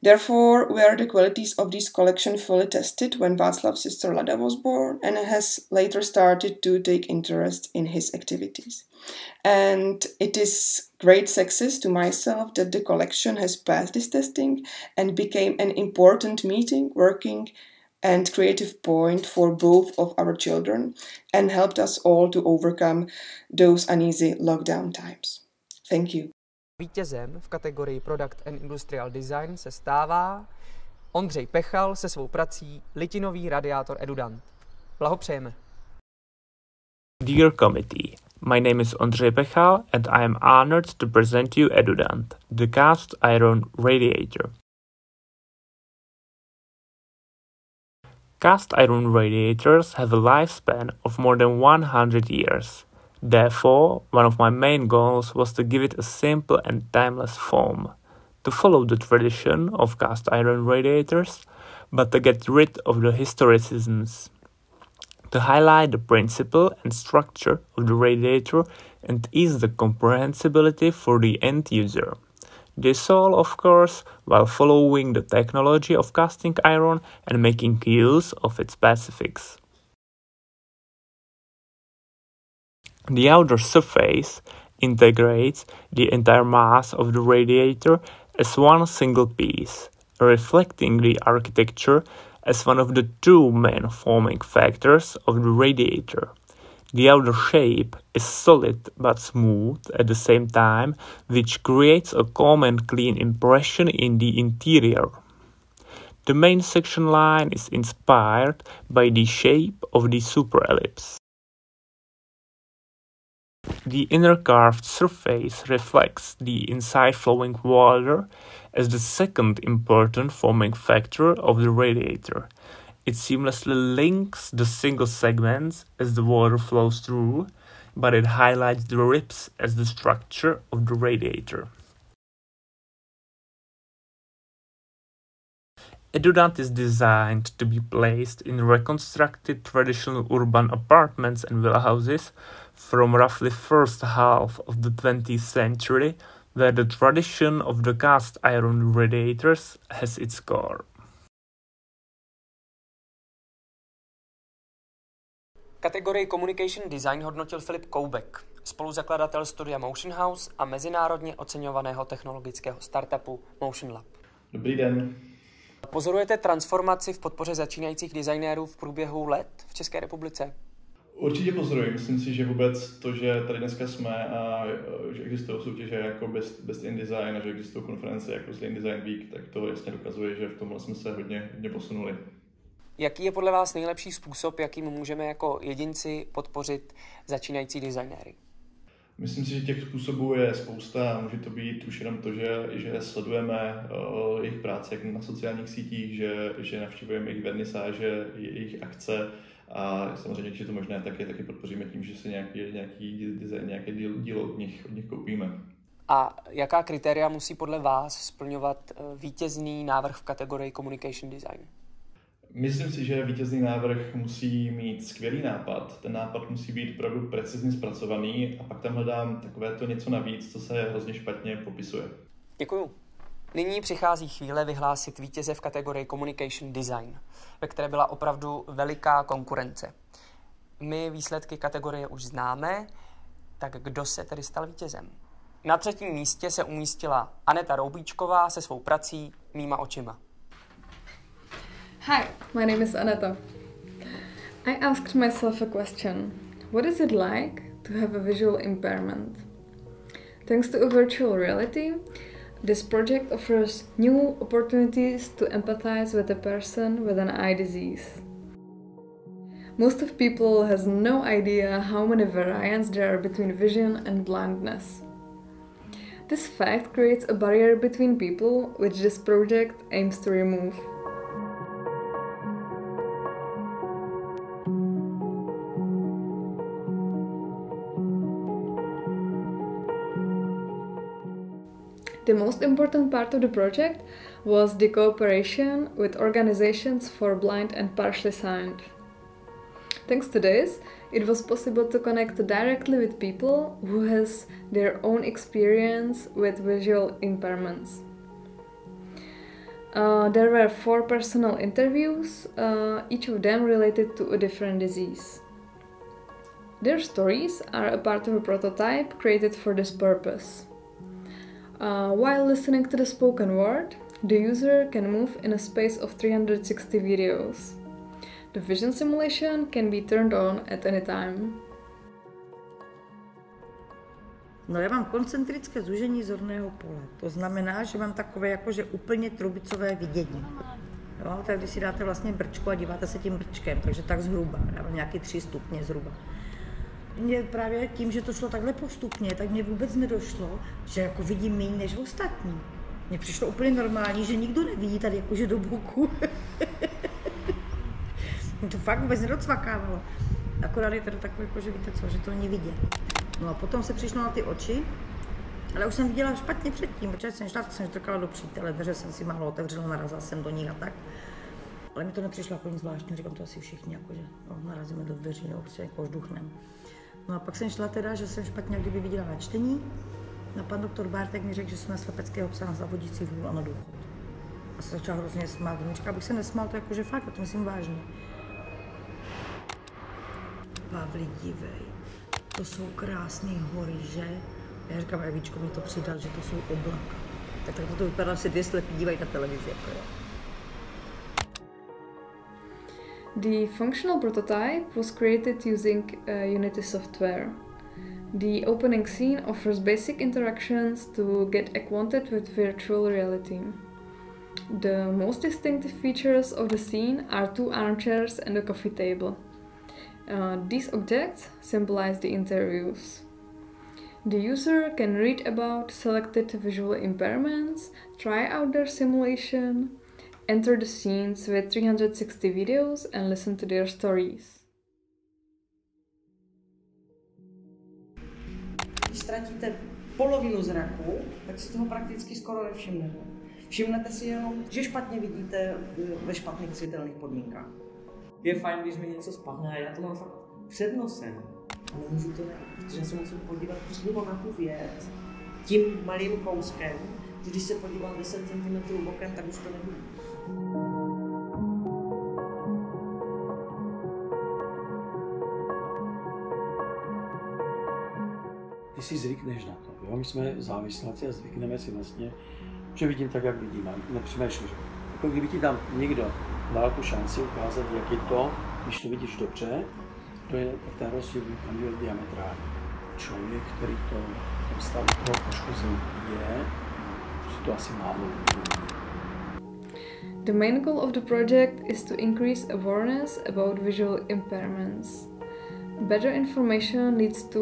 Therefore, were the qualities of this collection fully tested when Václav's sister Lada was born and has later started to take interest in his activities. And it is great success to myself that the collection has passed this testing and became an important meeting, working and creative point for both of our children and helped us all to overcome those uneasy lockdown times. Thank you. Vítězem v kategorii Product and Industrial Design se stává Ondřej Pechal se svou prací Litinový radiátor Edudant. Blahopřejeme. Dear committee, my name is Ondřej Pechal and I am honored to present you Edudant, the cast iron radiator. Cast iron radiators have a lifespan of more than 100 years. Therefore, one of my main goals was to give it a simple and timeless form, to follow the tradition of cast iron radiators, but to get rid of the historicisms, to highlight the principle and structure of the radiator and ease the comprehensibility for the end user. This all, of course, while following the technology of casting iron and making use of its specifics. The outer surface integrates the entire mass of the radiator as one single piece, reflecting the architecture as one of the 2 main forming factors of the radiator. The outer shape is solid but smooth at the same time, which creates a calm and clean impression in the interior. The main section line is inspired by the shape of the superellipse. The inner curved surface reflects the inside flowing water as the second important forming factor of the radiator. It seamlessly links the single segments as the water flows through, but it highlights the ribs as the structure of the radiator. Edudant is designed to be placed in reconstructed traditional urban apartments and villa houses from roughly first half of the 20th century, where the tradition of the cast iron radiators has its core. Kategorii Communication Design hodnotil Filip Koubek, spoluzakladatel studia Motion House a mezinárodně oceňovaného technologického startupu Motion Lab. Dobrý den. Pozorujete transformaci v podpoře začínajících designérů v průběhu let v České republice? Určitě pozoruji. Myslím si, že vůbec to, že tady dneska jsme a že existují soutěže jako Best in Design a že existují konference jako Lean Design Week, tak to jasně dokazuje, že v tomhle jsme se hodně posunuli. Jaký je podle vás nejlepší způsob, jakým můžeme jako jedinci podpořit začínající designéry? Myslím si, že těch způsobů je spousta. Může to být už jenom to, že sledujeme jejich práci jak na sociálních sítích, že navštěvujeme jejich vernisáže, jejich akce a samozřejmě, když je to možné, tak je taky podpoříme tím, že si nějaký design, nějaké dílo od nich koupíme. A jaká kritéria musí podle vás splňovat vítězný návrh v kategorii Communication Design? Myslím si, že vítězný návrh musí mít skvělý nápad. Ten nápad musí být opravdu precizně zpracovaný a pak tam hledám takovéto něco navíc, co se hrozně špatně popisuje. Děkuju. Nyní přichází chvíle vyhlásit vítěze v kategorii Communication Design, ve které byla opravdu veliká konkurence. My výsledky kategorie už známe, tak kdo se tedy stal vítězem? Na 3. místě se umístila Aneta Roubíčková se svou prací Mýma očima. Hi, my name is Aneta. I asked myself a question. What is it like to have a visual impairment? Thanks to a virtual reality, this project offers new opportunities to empathize with a person with an eye disease. Most of people has no idea how many variants there are between vision and blindness. This fact creates a barrier between people, which this project aims to remove. The most important part of the project was the cooperation with organizations for blind and partially sighted. Thanks to this, it was possible to connect directly with people who has their own experience with visual impairments. There were 4 personal interviews, each of them related to a different disease. Their stories are a part of a prototype created for this purpose. While listening to the spoken word, the user can move in a space of 360 videos. The vision simulation can be turned on at any time. No, já mám koncentrické zúžení zorného pole. To znamená, že mám takové jakože úplně trubicové vidění. Jo, tak když si dáte vlastně brčku a díváte se tím brčkem, takže tak zhruba, já mám nějaký 3 stupně zhruba. Mně právě tím, že to šlo takhle postupně, tak mě vůbec nedošlo, že jako vidím méně než ostatní. Mně přišlo úplně normální, že nikdo nevidí tady jakože do boku. To fakt vůbec nedocvakávalo. Akorát je tady takové, jako, že víte co, že to není vidět. No a potom se přišlo na ty oči, ale už jsem viděla špatně předtím, protože jsem šla, tak jsem štrkala do přítele, dveře jsem si málo otevřela, narazila jsem do ní a tak. Ale mi to nepřišlo jako nic zvláštního, říkám to asi všichni, jakože no, narazíme do dveří, nebo prostě jako žduchnem. No a pak jsem šla teda, že jsem špatně kdyby viděla na čtení. A pan doktor Bártek mi řekl, že jsem na slepeckého psa na zavodící vůl a na důchod. A se začala hrozně smát. On mi říká, abych se nesmál, to jakože fakt, to myslím vážně. Pavli, dívej, to jsou krásné hory, že? Já říkám, Evičko mi to přidal, že to jsou oblaka. Tak to vypadá, že 2 slepí dívají na televizi. Jako jo. The functional prototype was created using Unity software. The opening scene offers basic interactions to get acquainted with virtual reality. The most distinctive features of the scene are 2 armchairs and a coffee table. These objects symbolize the interviews. The user can read about selected visual impairments, try out their simulation, enter the scenes with 360 videos and listen to their stories. Když ztratíte polovinu zraku, tak si toho prakticky skoro nevšimnete. Všimnete si jenom, že špatně vidíte ve špatných světelných podmínkách. Je fajn, když mi něco spadne a já to mám fakt před nosem. A nemůžu to najít, protože já se musím podívat přímo na tu věc tím malým kouskem, že když se podívám 10 cm bokem, tak už to nevidím. Ty si zvykneš na to, jo? My jsme závisláci a zvykneme si vlastně, že vidím tak, jak vidím a nepřemýšlím. Jako kdyby ti tam někdo dal tu šanci ukázat, jak je to, když to vidíš dobře, ten rozdíl tam byl diametrální. Člověk, který to tam stavu pro poškození je, si to asi málo uvědomuje. The main goal of the project is to increase awareness about visual impairments. Better information leads to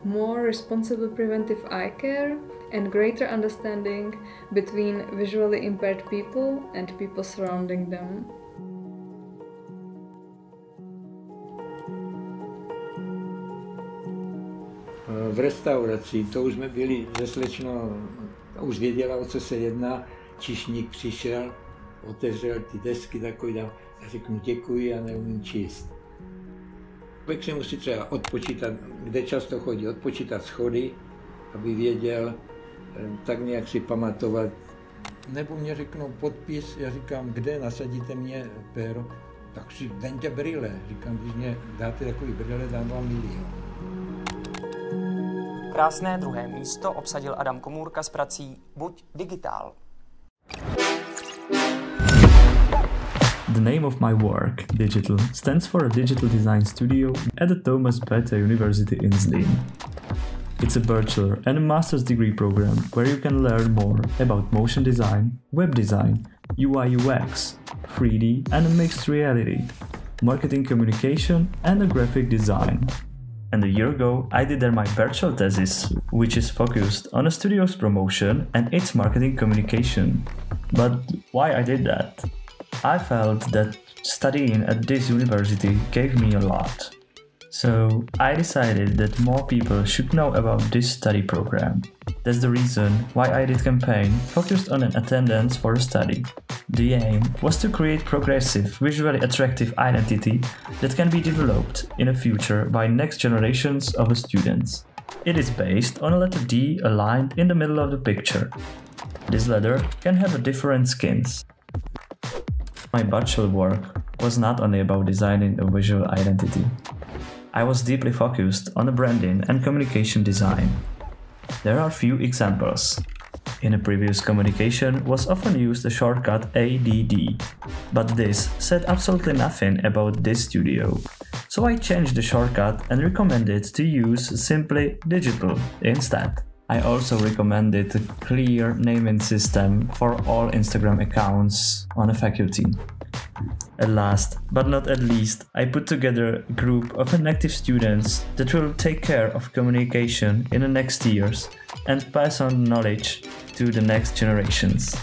more responsible preventive eye care and greater understanding between visually impaired people and people surrounding them. V restauraci, to už jsme byli se slečnou, už věděla, o co se jedná, číšník přišel, otevřel ty desky takový, a řeknu děkuji, já neumím číst. Člověk si musí třeba odpočítat, kde často chodí, odpočítat schody, aby věděl, tak nějak si pamatovat. Nebo mě řeknou podpis, já říkám, kde, nasadíte mě péro, tak si dejte brýle. Říkám, když mě dáte takový brýle, dám vám 1 000 000. Krásné druhé místo obsadil Adam Komůrka s prací Buď digitál. The name of my work, Digital, stands for a digital design studio at the Thomas Bethke University in Zlín. It's a bachelor and a master's degree program where you can learn more about motion design, web design, UI UX, 3D and mixed reality, marketing communication and a graphic design. And a year ago, I did there my bachelor thesis, which is focused on a studio's promotion and its marketing communication. But why I did that? I felt that studying at this university gave me a lot. So I decided that more people should know about this study program. That's the reason why I did campaign focused on an attendance for a study. The aim was to create progressive, visually attractive identity that can be developed in the future by next generations of students. It is based on a letter D aligned in the middle of the picture. This letter can have a different skins. My bachelor work was not only about designing a visual identity. I was deeply focused on the branding and communication design. There are few examples. In a previous communication was often used the shortcut ADD, but this said absolutely nothing about this studio. So I changed the shortcut and recommended to use simply digital instead. I also recommended a clear naming system for all Instagram accounts on a faculty. At last, but not at least, I put together a group of inactive students that will take care of communication in the next years and pass on knowledge to the next generations.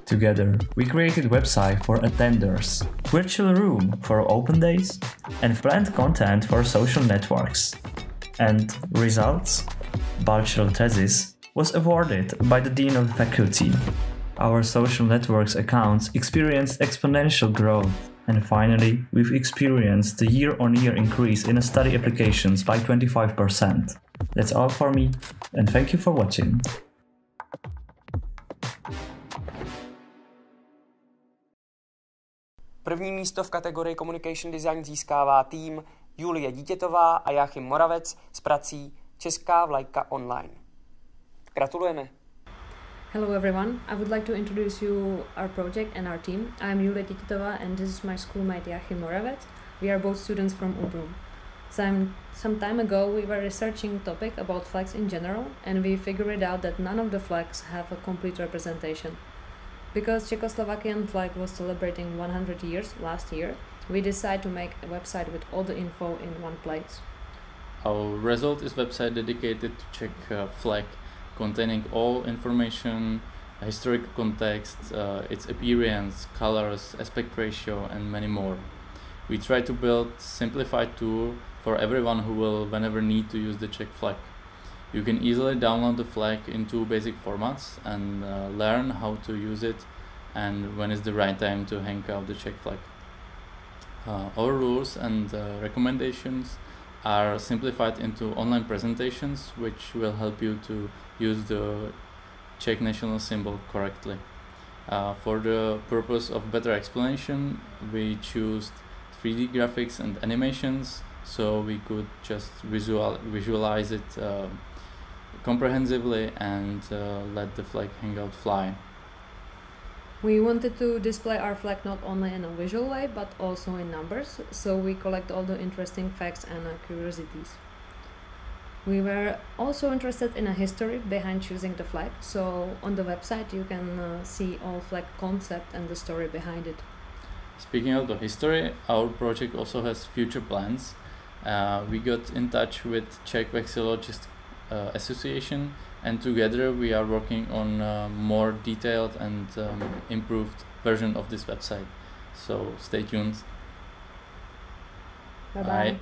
Together, we created a website for attenders, virtual room for open days, and planned content for social networks. And results? Bachelor thesis was awarded by the Dean of the Faculty. Our social networks accounts experienced exponential growth, and finally, we've experienced a year-on-year increase in study applications by 25%. That's all for me, and thank you for watching. První místo v kategorii Communication Design získává tým Julie Dítětová a Jáchym Moravec s prací Česká vlajka online. Gratulujeme! Hello everyone, I would like to introduce you our project and our team. I am Julia Dítětová and this is my schoolmate Jáchym Moravec. We are both students from UBRU. Some time ago we were researching a topic about flags in general and we figured out that none of the flags have a complete representation. Because Czechoslovakian flag was celebrating 100 years last year, we decided to make a website with all the info in one place. Our result is a website dedicated to Czech flag, containing all information, historical context, its appearance, colors, aspect ratio and many more. We try to build a simplified tool for everyone who will whenever need to use the Czech flag. You can easily download the flag in 2 basic formats and learn how to use it and when is the right time to hang out the Czech flag. Our rules and recommendations are simplified into online presentations which will help you to use the Czech national symbol correctly. For the purpose of better explanation, we choose 3D graphics and animations so we could just visualize it comprehensively and let the flag hangout fly. We wanted to display our flag not only in a visual way, but also in numbers, so we collect all the interesting facts and curiosities. We were also interested in a history behind choosing the flag, so on the website you can see all flag concept and the story behind it. Speaking of the history, our project also has future plans. We got in touch with Czech Vexillologist Association, and together we are working on a more detailed and improved version of this website. So stay tuned. Bye bye.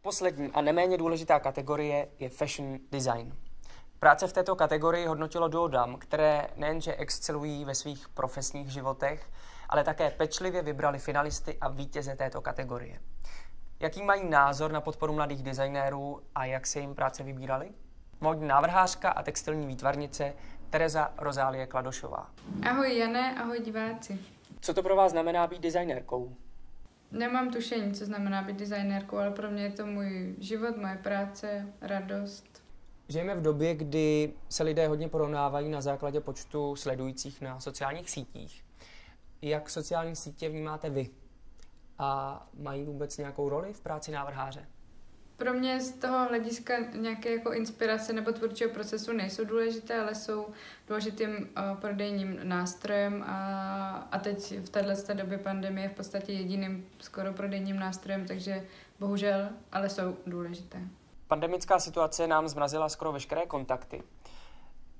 Poslední a neméně důležitá kategorie je fashion design. Práce v této kategorii hodnotilo duo dam, které nejenže excelují ve svých profesních životech, ale také pečlivě vybrali finalisty a vítěze této kategorie. Jaký mají názor na podporu mladých designérů a jak se jim práce vybíraly? Módní návrhářka a textilní výtvarnice Tereza Rozálie Kladošová. Ahoj Jane, ahoj diváci. Co to pro vás znamená být designérkou? Nemám tušení, co znamená být designérkou, ale pro mě je to můj život, moje práce, radost. Žijeme v době, kdy se lidé hodně porovnávají na základě počtu sledujících na sociálních sítích. Jak sociální sítě vnímáte vy? A mají vůbec nějakou roli v práci návrháře? Pro mě z toho hlediska nějaké jako inspirace nebo tvůrčího procesu nejsou důležité, ale jsou důležitým prodejním nástrojem a teď v této době pandemie v podstatě jediným skoro prodejním nástrojem, takže bohužel, ale jsou důležité. Pandemická situace nám zmrazila skoro veškeré kontakty.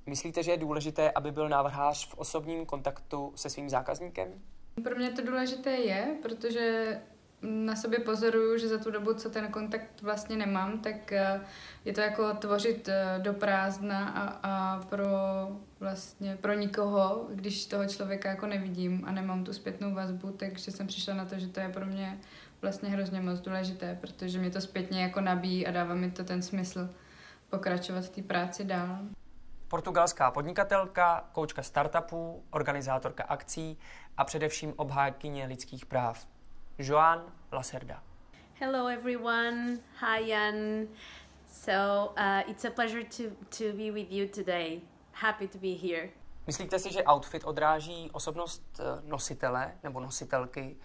Myslíte, že je důležité, aby byl návrhář v osobním kontaktu se svým zákazníkem? Pro mě to důležité je, protože na sobě pozoruju, že za tu dobu, co ten kontakt vlastně nemám, tak je to jako tvořit do prázdna a pro nikoho, když toho člověka jako nevidím a nemám tu zpětnou vazbu, takže jsem přišla na to, že to je pro mě vlastně hrozně moc důležité, protože mě to zpětně jako nabíjí a dává mi to ten smysl pokračovat v té práci dál. Portugalská podnikatelka, koučka startupů, organizátorka akcí a především obhájkyně lidských práv. Joan Lacerda. Hello everyone, hi Jan. So it's a pleasure to be with you today. Happy to be here. Myslíte si, že outfit odráží osobnost nositele nebo nositelky?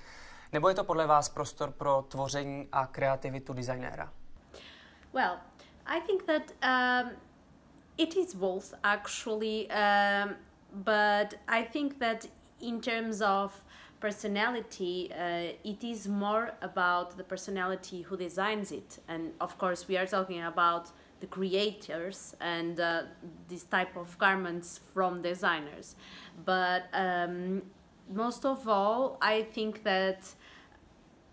Nebo je to podle vás prostor pro tvoření a kreativitu designéra? Well, I think that it is both actually, but I think that in terms of personality, it is more about the personality who designs it. And of course, we are talking about the creators and this type of garments from designers. But most of all, I think that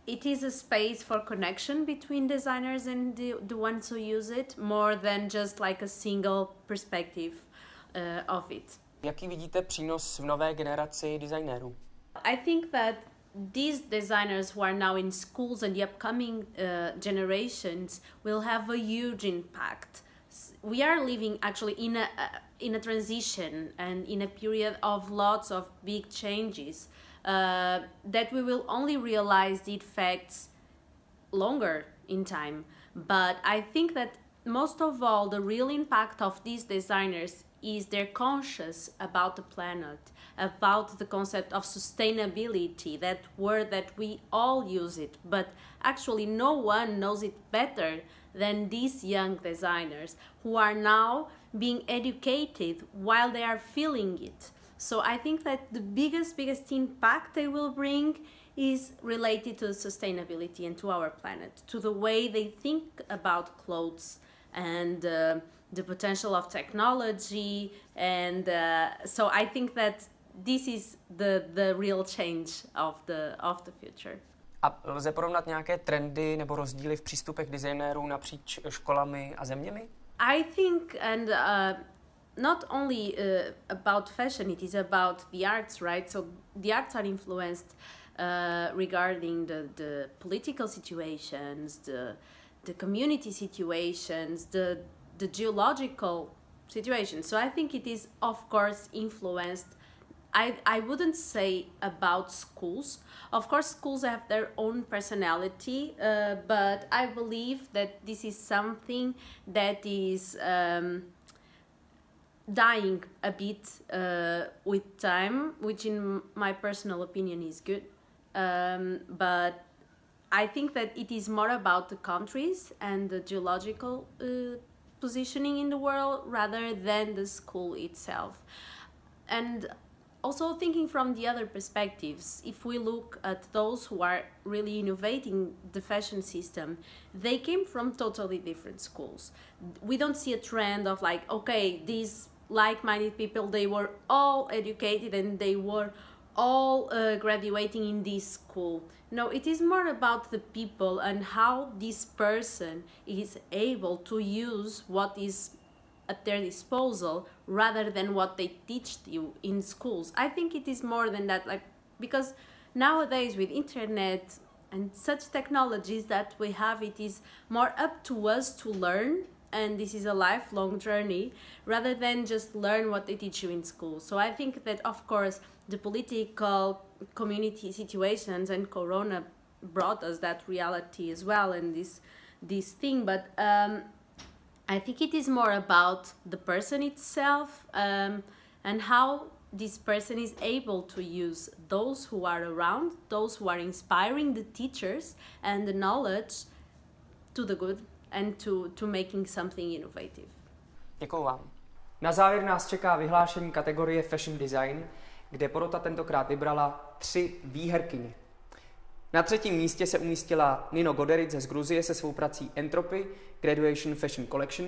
it is a space for connection between designers and the ones who use it, more than just like a single perspective of it. Jaký vidíte přínos v nové generaci designérů? I think that these designers who are now in schools and the upcoming generations will have a huge impact. We are living actually in a transition and in a period of lots of big changes that we will only realize the effects longer in time. But I think that most of all, the real impact of these designers is they're conscious about the planet, about the concept of sustainability, that word that we all use it, but actually no one knows it better than these young designers who are now being educated while they are feeling it. So I think that the biggest impact they will bring is related to sustainability and to our planet, to the way they think about clothes and the potential of technology, and so I think that this is the real change of the future. A lze porovnat nějaké trendy nebo rozdíly v přístupech designérů napříč školami a zeměmi? I think, and not only about fashion, it is about the arts, right? So the arts are influenced regarding the political situations, the community situations, the geological situation. So I think it is, of course, influenced. I wouldn't say about schools. Of course, schools have their own personality, but I believe that this is something that is dying a bit with time, which in my personal opinion is good. But I think that it is more about the countries and the geological positioning in the world rather than the school itself. And also thinking from the other perspectives, if we look at those who are really innovating the fashion system, they came from totally different schools. We don't see a trend of like, okay, these like-minded people, they were all educated and they were all graduating in this school. No, it is more about the people and how this person is able to use what is at their disposal rather than what they teach you in schools. I think it is more than that, like, because nowadays with internet and such technologies that we have, it is more up to us to learn, and this is a lifelong journey, rather than just learn what they teach you in school. So I think that, of course, the political community situations and Corona brought us that reality as well, and this thing, but I think it is more about the person itself and how this person is able to use those who are around, those who are inspiring the teachers and the knowledge to the good and to making something innovative. Děkuju vám. Na závěr nás čeká vyhlášení kategorie Fashion Design, kde porota tentokrát vybrala 3 výherkyně. Na 3. místě se umístila Nino Goderic z Gruzie se svou prací Entropy Graduation Fashion Collection.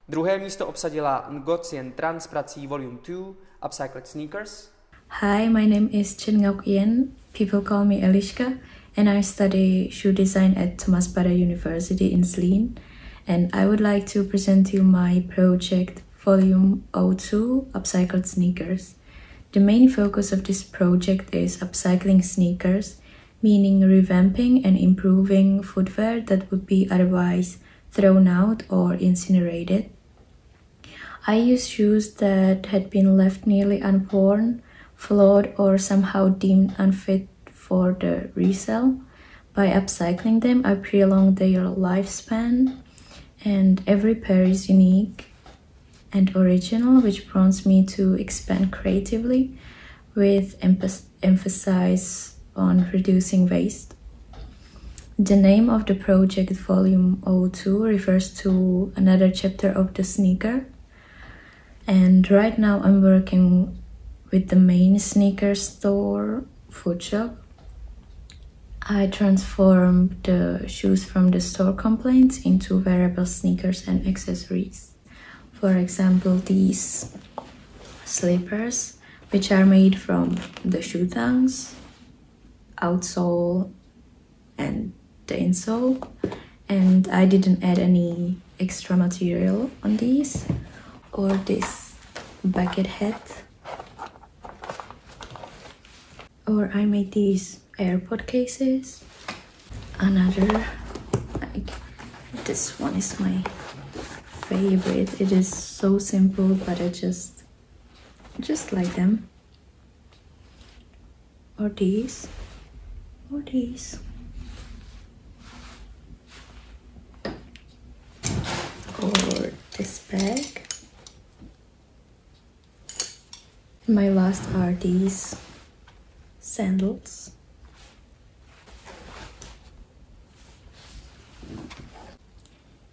Druhé místo obsadila Ngocien Tran s prací Volume 2 Upcycled Sneakers. Hi, my name is Chen Ngọc Yen. People call me Eliška, and I study shoe design at Thomas Bada University in Zlín. And I would like to present you my project Volume 02 Upcycled Sneakers. The main focus of this project is upcycling sneakers, meaning revamping and improving footwear that would be otherwise thrown out or incinerated. I use shoes that had been left nearly unworn, flawed, or somehow deemed unfit for the resale. By upcycling them, I prolong their lifespan, and every pair is unique and original, which prompts me to expand creatively with emphasis on reducing waste. The name of the project, Volume 02, refers to another chapter of the sneaker. And right now I'm working with the main sneaker store, Food Shop. I transformed the shoes from the store complaints into wearable sneakers and accessories. For example, these slippers, which are made from the shoe tongues, outsole and the insole, and I didn't add any extra material on these. Or this bucket hat, or I made these AirPod cases. Another, like this one is my favorite. It is so simple, but I just like them. Or these. Or these. Or this bag. My last are these sandals.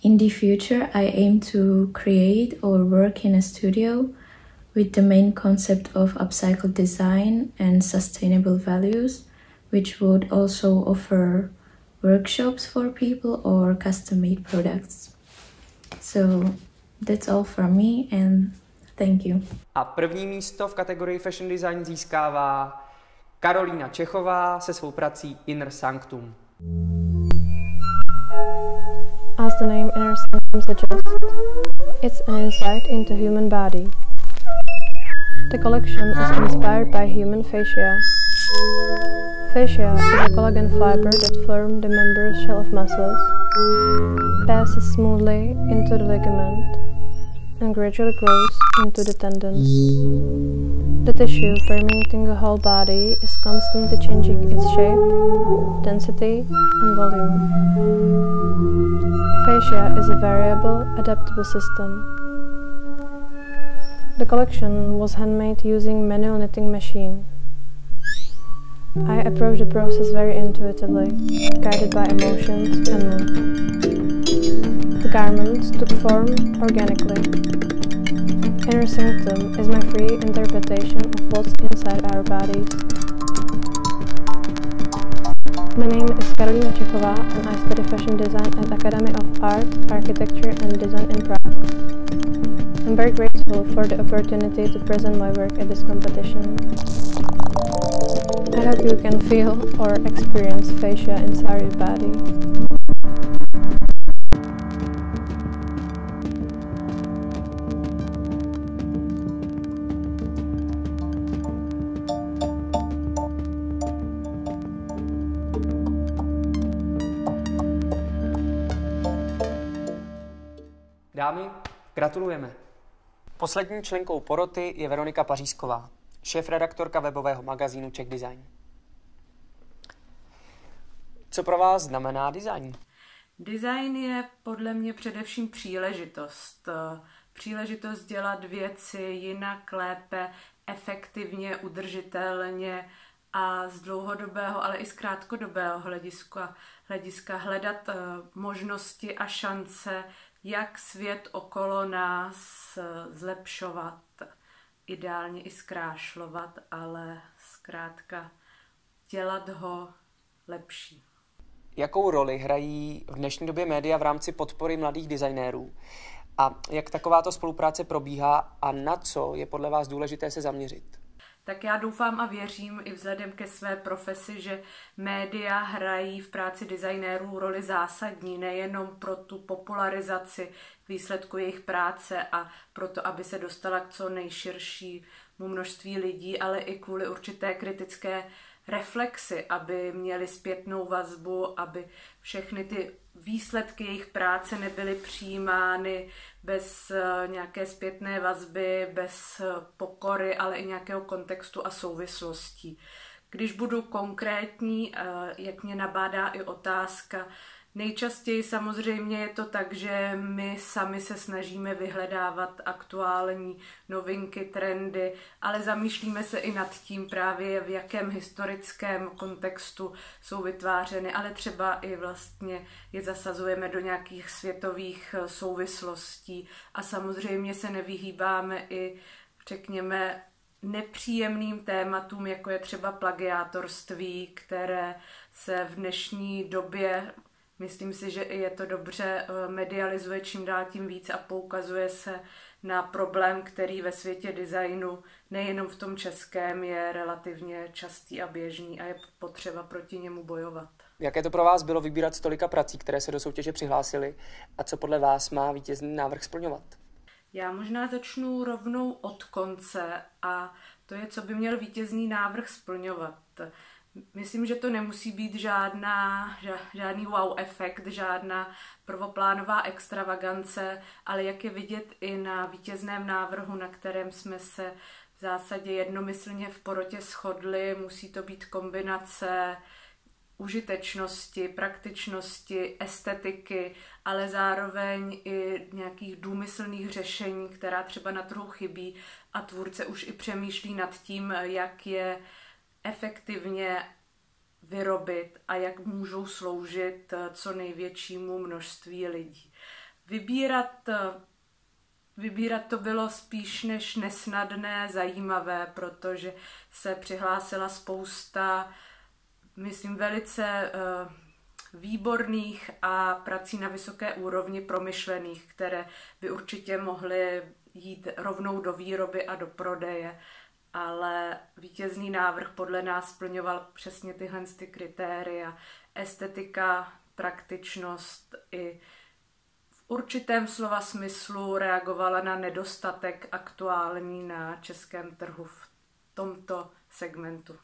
In the future, I aim to create or work in a studio with the main concept of upcycled design and sustainable values, which would also offer workshops for people or custom-made products. So that's all from me and thank you. A první místo v kategorii Fashion Design získává Karolína Čechová se svou prací Inner Sanctum. As the name Inner Sanctum suggests, it's an insight into human body. The collection is inspired by human fascia. Fascia is a collagen fiber that forms the membrane shell of muscles, passes smoothly into the ligament, and gradually grows into the tendons. The tissue permeating the whole body is constantly changing its shape, density, and volume. Fascia is a variable, adaptable system. The collection was handmade using manual knitting machine. I approached the process very intuitively, guided by emotions and mood. The garments took form organically. Inner Sanctum is my free interpretation of what's inside our bodies. My name is Karolina Čechová and I study fashion design at Academy of Art, Architecture and Design in Prague. I'm very grateful for the opportunity to present my work at this competition. I hope you can feel or experience fascia inside your body. Dámy, gratulujeme. Poslední členkou poroty je Veronika Pařízková, šéfredaktorka webového magazínu Czech Design. Co pro vás znamená design? Design je podle mě především příležitost. Příležitost dělat věci jinak, lépe, efektivně, udržitelně a z dlouhodobého, ale i z krátkodobého hlediska hledat možnosti a šance, jak svět okolo nás zlepšovat, ideálně i zkrášlovat, ale zkrátka dělat ho lepší. Jakou roli hrají v dnešní době média v rámci podpory mladých designérů? A jak takováto spolupráce probíhá a na co je podle vás důležité se zaměřit? Tak já doufám a věřím i vzhledem ke své profesi, že média hrají v práci designérů roli zásadní, nejenom pro tu popularizaci výsledku jejich práce a proto, aby se dostala k co nejširšímu množství lidí, ale i kvůli určité kritické reflexy, aby měli zpětnou vazbu, aby všechny ty výsledky jejich práce nebyly přijímány bez nějaké zpětné vazby, bez pokory, ale i nějakého kontextu a souvislostí. Když budu konkrétní, jak mě nabádá i otázka, nejčastěji samozřejmě je to tak, že my sami se snažíme vyhledávat aktuální novinky, trendy, ale zamýšlíme se i nad tím právě, v jakém historickém kontextu jsou vytvářeny, ale třeba i vlastně je zasazujeme do nějakých světových souvislostí a samozřejmě se nevyhýbáme i, řekněme, nepříjemným tématům, jako je třeba plagiátorství, které se v dnešní době, myslím si, že i je to dobře, medializuje čím dál tím víc a poukazuje se na problém, který ve světě designu, nejenom v tom českém, je relativně častý a běžný a je potřeba proti němu bojovat. Jaké to pro vás bylo vybírat z tolika prací, které se do soutěže přihlásily a co podle vás má vítězný návrh splňovat? Já možná začnu rovnou od konce a to je, co by měl vítězný návrh splňovat. Myslím, že to nemusí být žádný wow efekt, žádná prvoplánová extravagance, ale jak je vidět i na vítězném návrhu, na kterém jsme se v zásadě jednomyslně v porotě shodli, musí to být kombinace užitečnosti, praktičnosti, estetiky, ale zároveň i nějakých důmyslných řešení, která třeba na trhu chybí a tvůrce už i přemýšlí nad tím, jak je efektivně vyrobit a jak můžou sloužit co největšímu množství lidí. Vybírat to bylo spíš než nesnadné, zajímavé, protože se přihlásila spousta, myslím, velice výborných a prací na vysoké úrovni promyšlených, které by určitě mohly jít rovnou do výroby a do prodeje. Ale vítězný návrh podle nás splňoval přesně tyhle kritéria. Estetika, praktičnost i v určitém slova smyslu reagovala na nedostatek aktuální na českém trhu v tomto segmentu.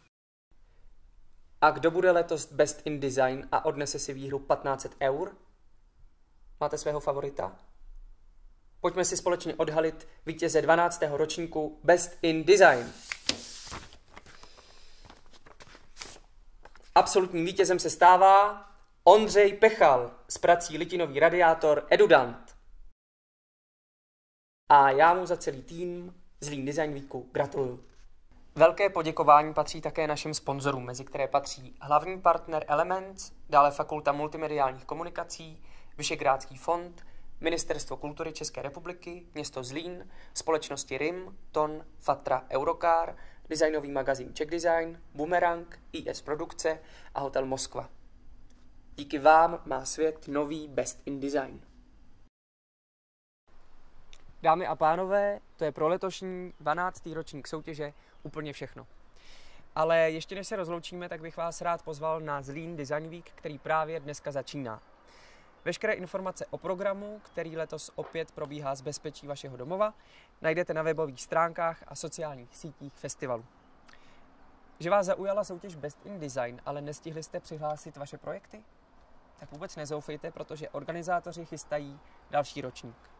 A kdo bude letos Best in Design a odnese si výhru 1500 €? Máte svého favorita? Pojďme si společně odhalit vítěze 12. ročníku Best in Design. Absolutním vítězem se stává Ondřej Pechal s prací Litinový radiátor Edudant. A já mu za celý tým z Lean Design Weeku gratuluju. Velké poděkování patří také našim sponzorům, mezi které patří hlavní partner Elements, dále Fakulta multimediálních komunikací, Vyšegrádský fond, Ministerstvo kultury České republiky, město Zlín, společnosti RIM, TON, Fatra, Eurocar, designový magazín Czech Design, Boomerang, IS Produkce a Hotel Moskva. Díky vám má svět nový Best in Design. Dámy a pánové, to je pro letošní 12. ročník soutěže úplně všechno. Ale ještě než se rozloučíme, tak bych vás rád pozval na Zlín Design Week, který právě dneska začíná. Veškeré informace o programu, který letos opět probíhá z bezpečí vašeho domova, najdete na webových stránkách a sociálních sítích festivalu. Že vás zaujala soutěž Best in Design, ale nestihli jste přihlásit vaše projekty? Tak vůbec nezoufejte, protože organizátoři chystají další ročník.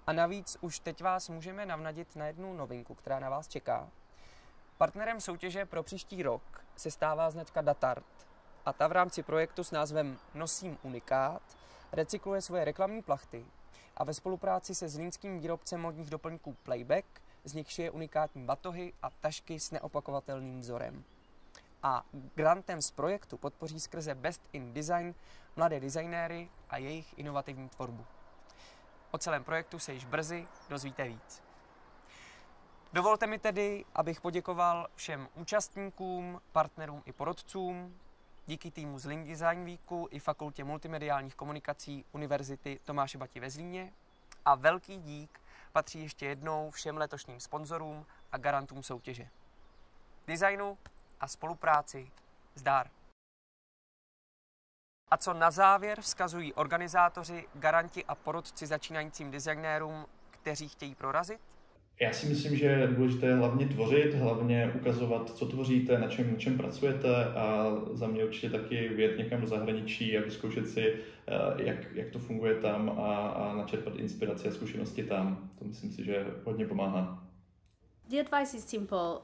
A navíc už teď vás můžeme navnadit na jednu novinku, která na vás čeká. Partnerem soutěže pro příští rok se stává značka Datart a ta v rámci projektu s názvem Nosím unikát recykluje svoje reklamní plachty a ve spolupráci se zlínským výrobcem modních doplňků Playback z nich šije unikátní batohy a tašky s neopakovatelným vzorem. A grantem z projektu podpoří skrze Best in Design mladé designéry a jejich inovativní tvorbu. O celém projektu se již brzy dozvíte víc. Dovolte mi tedy, abych poděkoval všem účastníkům, partnerům i porodcům, díky týmu z Lean Design Weeku i Fakultě multimediálních komunikací Univerzity Tomáše Bati ve Zlíně a velký dík patří ještě jednou všem letošním sponzorům a garantům soutěže. Designu a spolupráci zdar. A co na závěr vzkazují organizátoři, garanti a porodci začínajícím designérům, kteří chtějí prorazit? Já si myslím, že je důležité hlavně tvořit, hlavně ukazovat, co tvoříte, na čem pracujete a za mě určitě taky vyjet někam do zahraničí a vyzkoušet si, jak to funguje tam a načerpat inspiraci a zkušenosti tam. To myslím si, že hodně pomáhá. The advice is simple,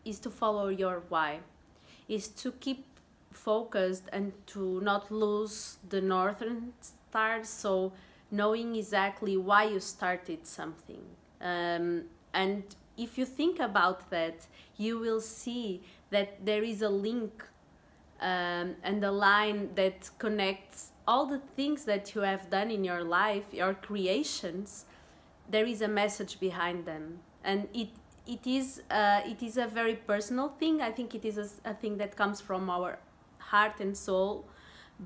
is to follow your why, is to keep focused and to not lose the northern star, so knowing exactly why you started something. And if you think about that, you will see that there is a link and a line that connects all the things that you have done in your life, your creations. There is a message behind them, and it is a very personal thing. I think it is a thing that comes from our heart and soul,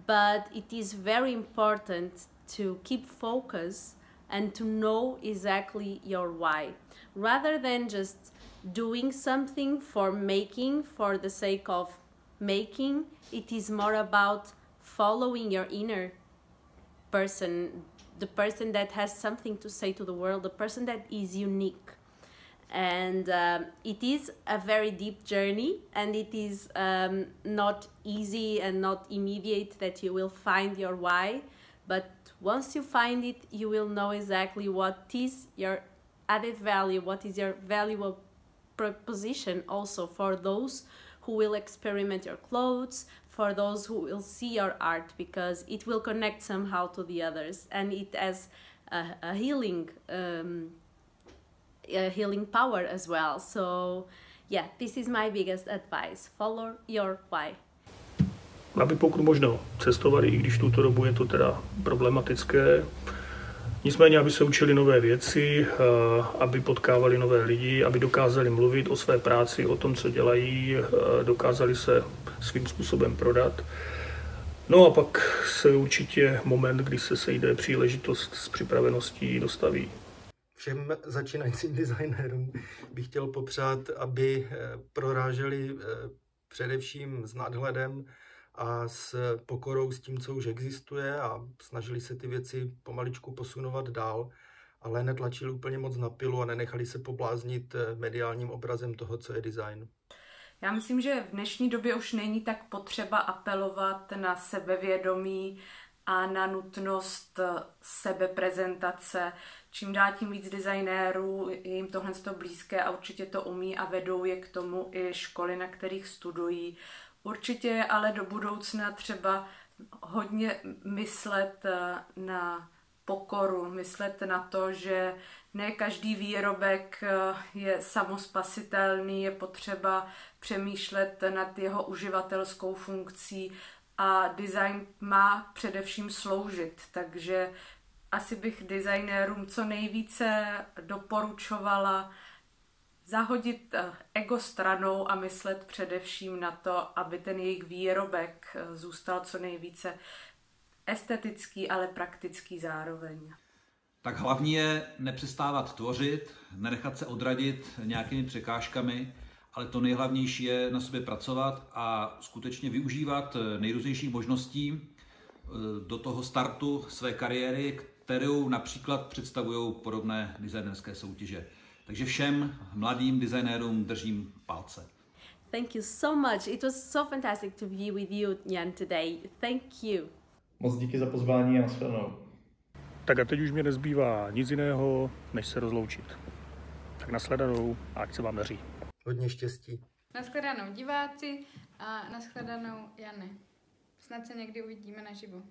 but it is very important to keep focus and to know exactly your why, rather than just doing something for the sake of making. It is more about following your inner person, the person that has something to say to the world, the person that is unique. And it is a very deep journey, and it is not easy and not immediate that you will find your why. But once you find it, you will know exactly what is your added value, what is your valuable proposition also for those who will experiment your clothes, for those who will see your art, because it will connect somehow to the others, and it has a healing power as well. So yeah, this is my biggest advice. Follow your why. Aby pokud možno cestovali, i když tuto dobu je to teda problematické. Nicméně, aby se učili nové věci, aby potkávali nové lidi, aby dokázali mluvit o své práci, o tom, co dělají, dokázali se svým způsobem prodat. No a pak se určitě moment, kdy se sejde příležitost s připraveností, dostaví. Všem začínajícím designérům bych chtěl popřát, aby proráželi především s nadhledem a s pokorou s tím, co už existuje, a snažili se ty věci pomaličku posunovat dál, ale netlačili úplně moc na pilu a nenechali se pobláznit mediálním obrazem toho, co je design. Já myslím, že v dnešní době už není tak potřeba apelovat na sebevědomí a na nutnost sebeprezentace. Čím dál tím víc designérů, je jim tohle blízké a určitě to umí a vedou je k tomu i školy, na kterých studují. Určitě je ale do budoucna třeba hodně myslet na pokoru, myslet na to, že ne každý výrobek je samospasitelný, je potřeba přemýšlet nad jeho uživatelskou funkcí a design má především sloužit, takže asi bych designérům co nejvíce doporučovala zahodit ego stranou a myslet především na to, aby ten jejich výrobek zůstal co nejvíce estetický, ale praktický zároveň. Tak hlavní je nepřestávat tvořit, nenechat se odradit nějakými překážkami, ale to nejhlavnější je na sobě pracovat a skutečně využívat nejrůznějších možností do toho startu své kariéry, kterou například představují podobné designerské soutěže. Takže všem mladým designérům držím palce. Thank you so much. It was so fantastic to be with you, Jan, today. Thank you. Moc díky za pozvání a nashledanou. Tak a teď už mě nezbývá nic jiného, než se rozloučit. Tak nashledanou a ať se vám daří. Hodně štěstí. Nashledanou diváci a nashledanou Jane. Snad se někdy uvidíme naživo.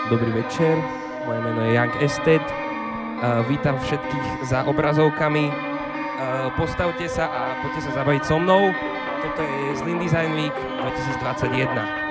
Dobrý večer, moje meno je Young Ested. Vítam všetkých za obrazovkami. Postavte sa a poďte sa zabaviť so mnou. Toto je Zlín Design Week 2021.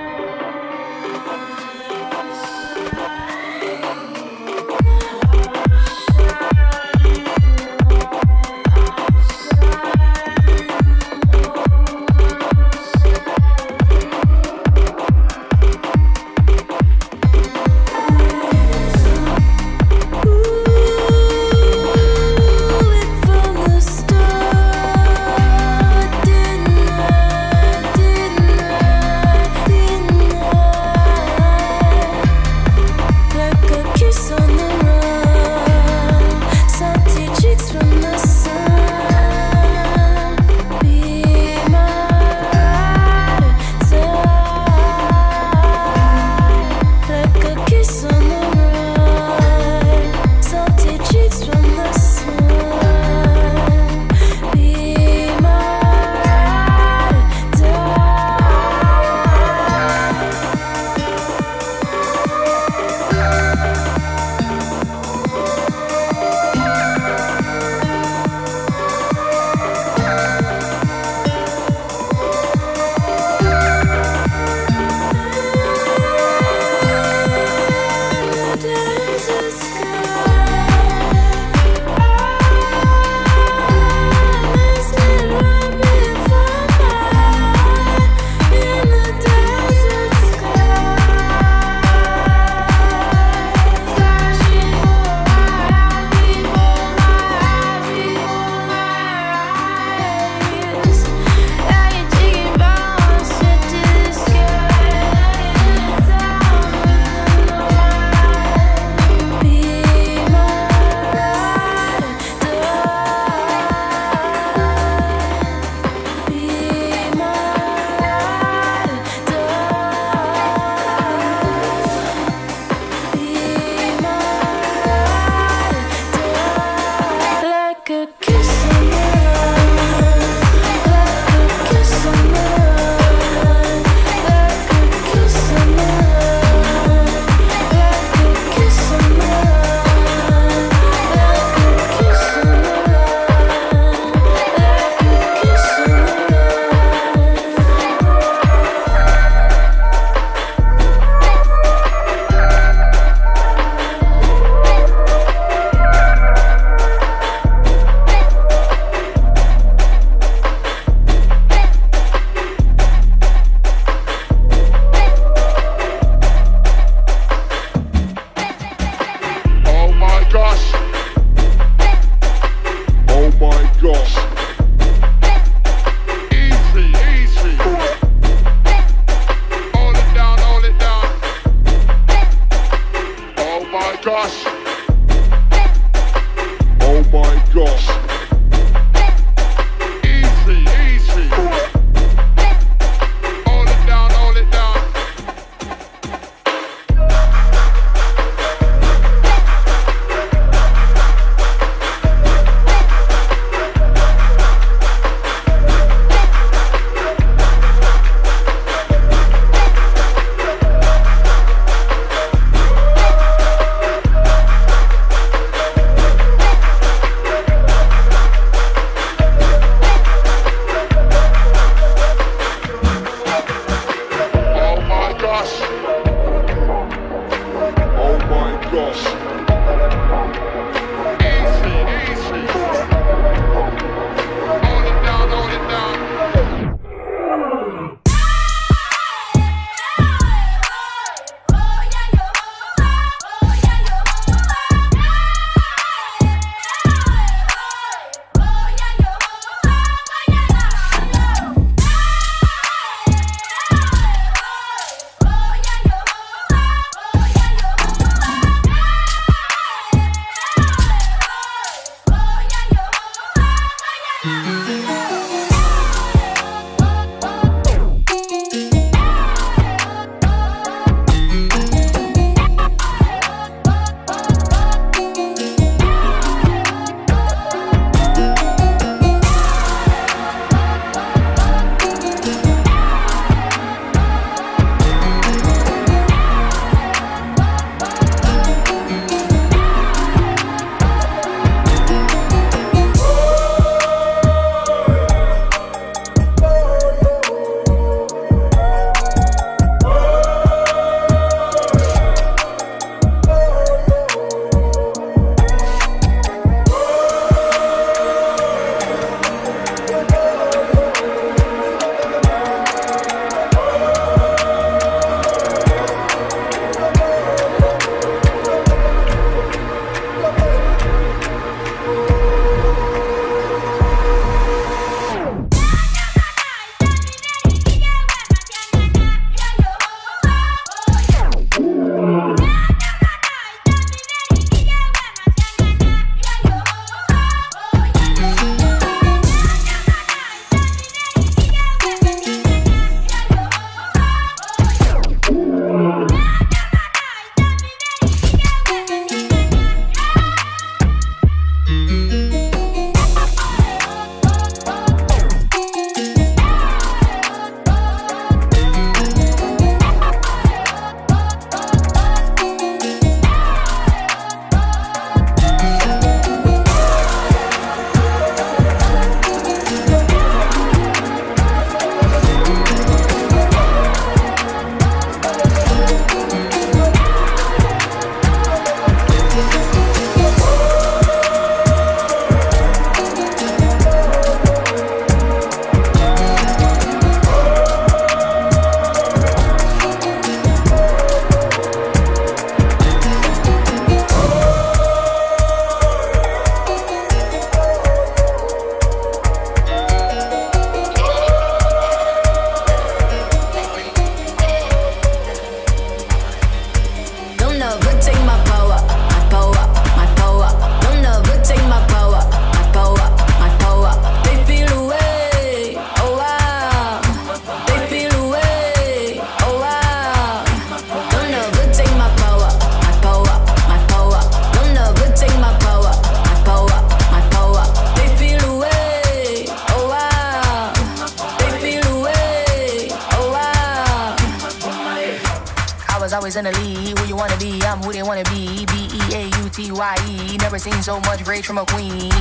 always in the lead. Who you wanna be? I'm who they wanna be. B-E-A-U-T-Y-E. Never seen so much rage from a queen.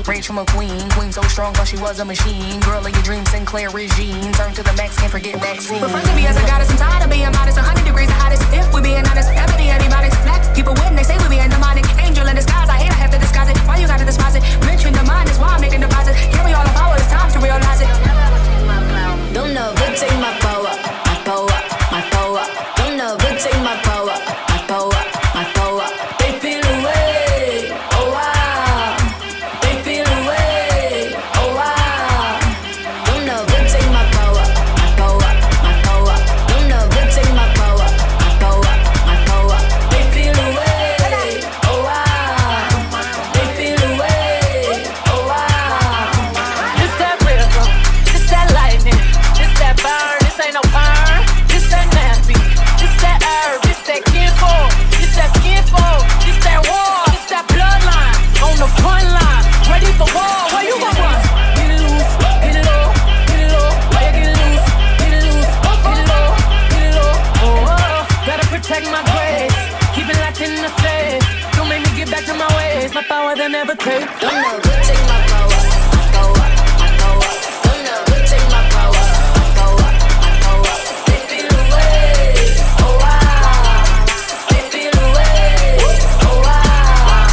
Rage from a queen. Queen so strong, thought she was a machine. Girl of your dreams, Sinclair regime. Turn to the max, can't forget vaccine. But first to be as a goddess, I'm tired of being modest. 100 degrees the hottest. If we being honest, ebony antibiotics. Black people win, they say we being demonic. Angel in disguise, I hate I have to disguise it. Why you gotta despise it? Mention the mind is why I'm making deposit. Give me all the power, it's time to realize it. Don't know, but take my power, my power, my power. Don't know, but take my power, my power, my power. They feel away, oh wow. They feel away, oh wow. Don't know, but take my power, my power, my power. Don't know, but take my power, my power, my power. They feel away, oh wow. They feel away, oh wow. This that rhythm, this that lightning, this that burn, this ain't no burn. This that nappy, this that herb, this that kinfolk, this that skinfolk, this that war, this that bloodline on the front line, ready for war. Where you gon' run? Get it loose, get it low, get it low. Why you get it loose, get it loose, get it low, get it low. Oh, oh, gotta protect my grace, keep it locked in the safe. Don't make me get back to my ways, my power they never take. Don't know, but take my power, my power, my power. Don't know, but take my power, my power, my power. They feel away, oh wow. They feel away, oh wow.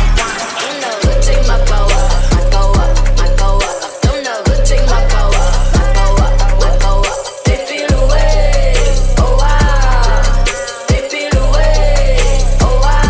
Don't know, but take my power, my power, my power. Don't know, but take my power, my power, my power. They feel away, oh wow. They feel away, oh wow.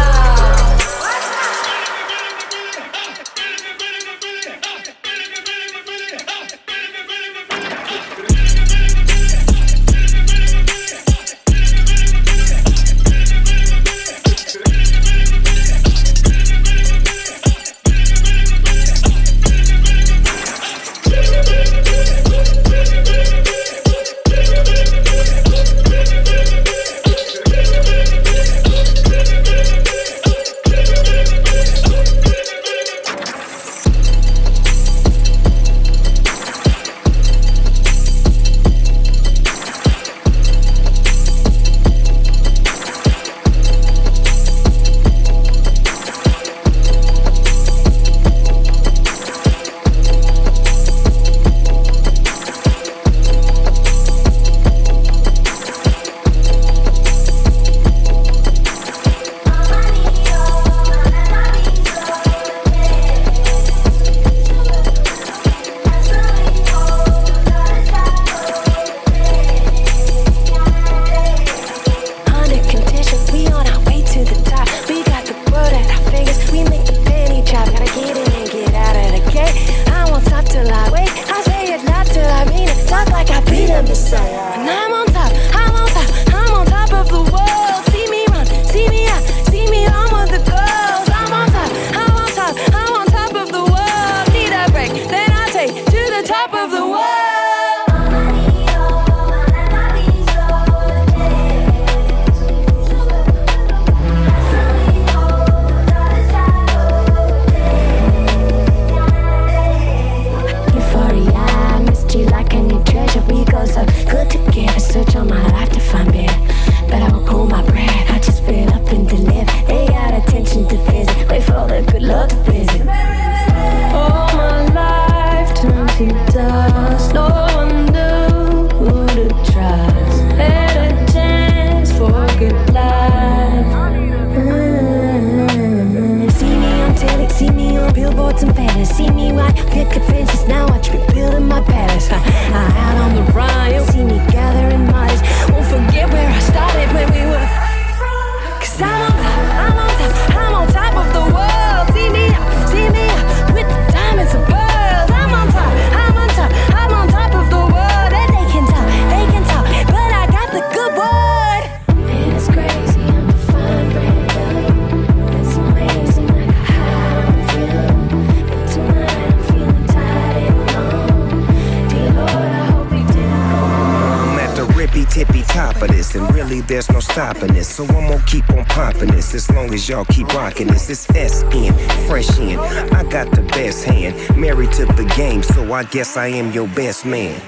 There's no stopping this, so I'm gonna keep on popping this as long as y'all keep rocking this. It's SN, fresh in. I got the best hand, married to the game, so I guess I am your best man.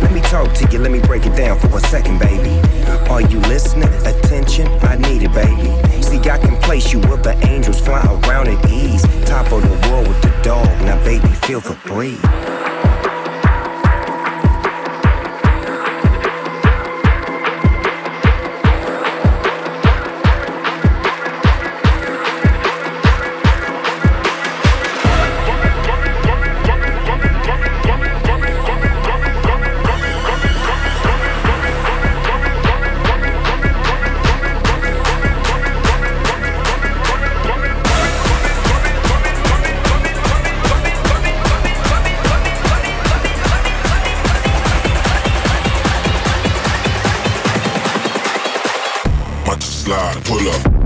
Let me talk to you, let me break it down for a second, baby. Are you listening? Attention, I need it, baby. See, I can place you where the angels fly around at ease. Top of the world with the dog, now baby, feel the breeze. Pull up.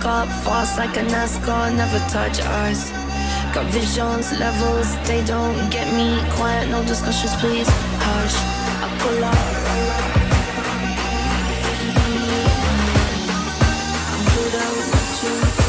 fuck up fast like a NASCAR, never touch us. Got visions, levels, they don't get me. Quiet, no discussions, please. Hush, I pull up. I'm good out with you.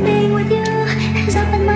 Being with you has opened my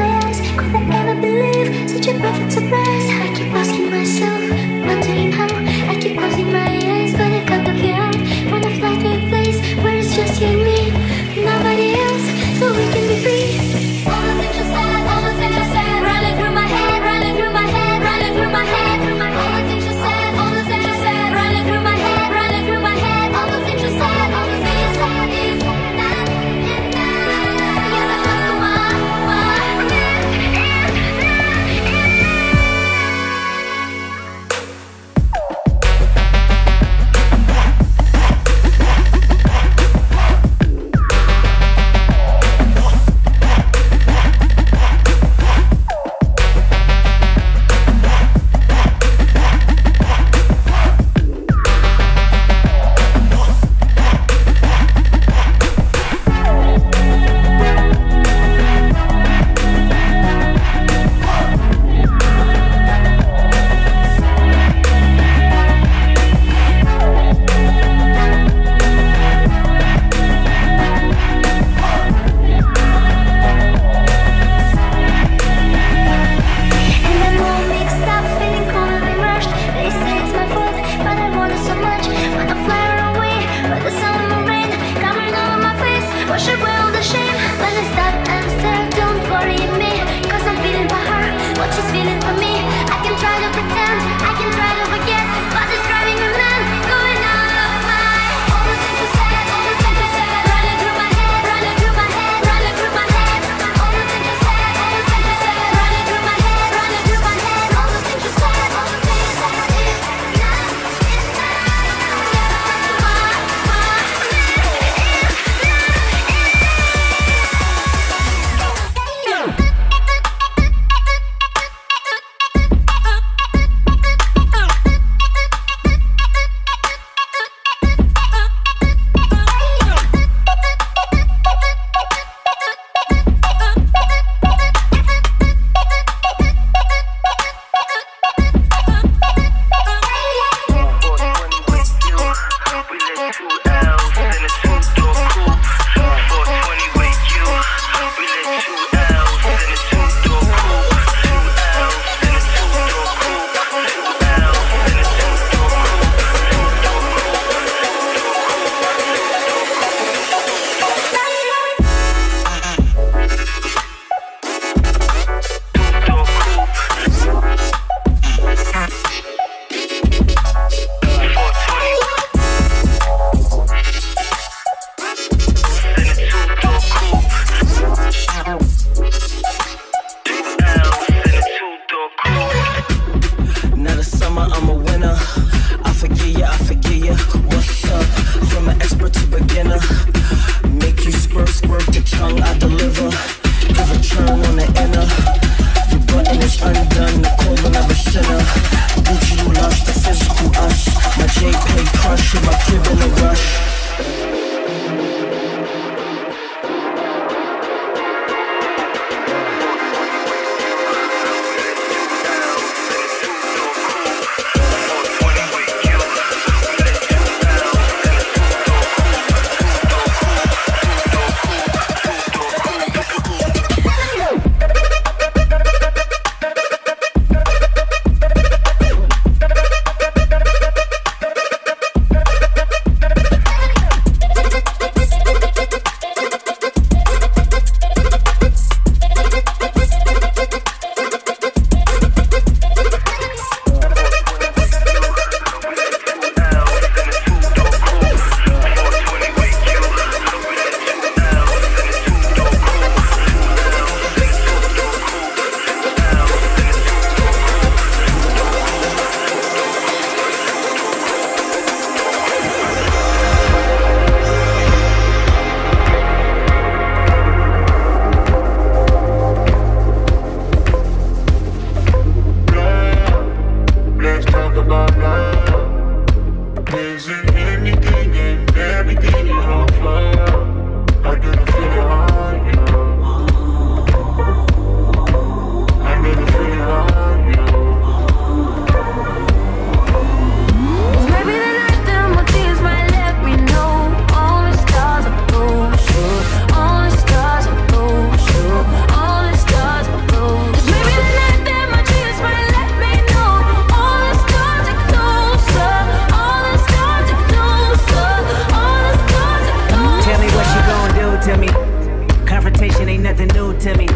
nothing new to me.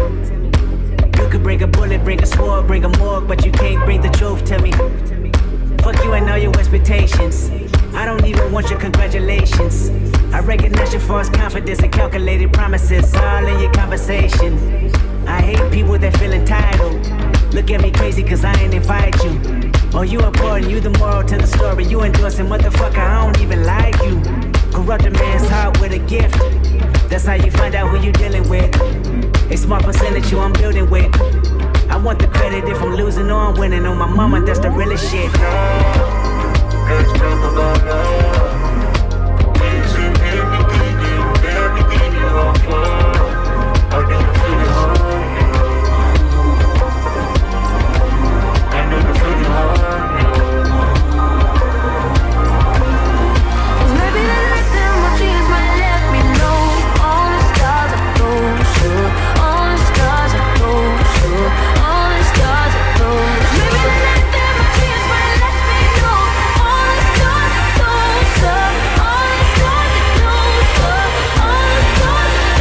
You could bring a bullet, bring a sword, bring a morgue, but you can't bring the truth to me. Fuck you and all your expectations. I don't even want your congratulations. I recognize your false confidence and calculated promises all in your conversation. I hate people that feel entitled. Look at me crazy cause I ain't invite you. Oh, you important, you the moral to the story. You endorsing, motherfucker, I don't even like you. Corrupt a man's heart with a gift. That's how you find out who you dealing with. A small percentage you I'm building with. I want the credit if I'm losing or I'm winning. On my mama, that's the realest shit. Let's talk about love. Chasing everything you offer. I never feel it hard. I never feel it hard. Maybe the next time my dreams might let me know. All the stars are close, all the stars are close, all the stars are close. Maybe the next time my dreams might let me know. All the stars are close, all the stars are close, all the stars are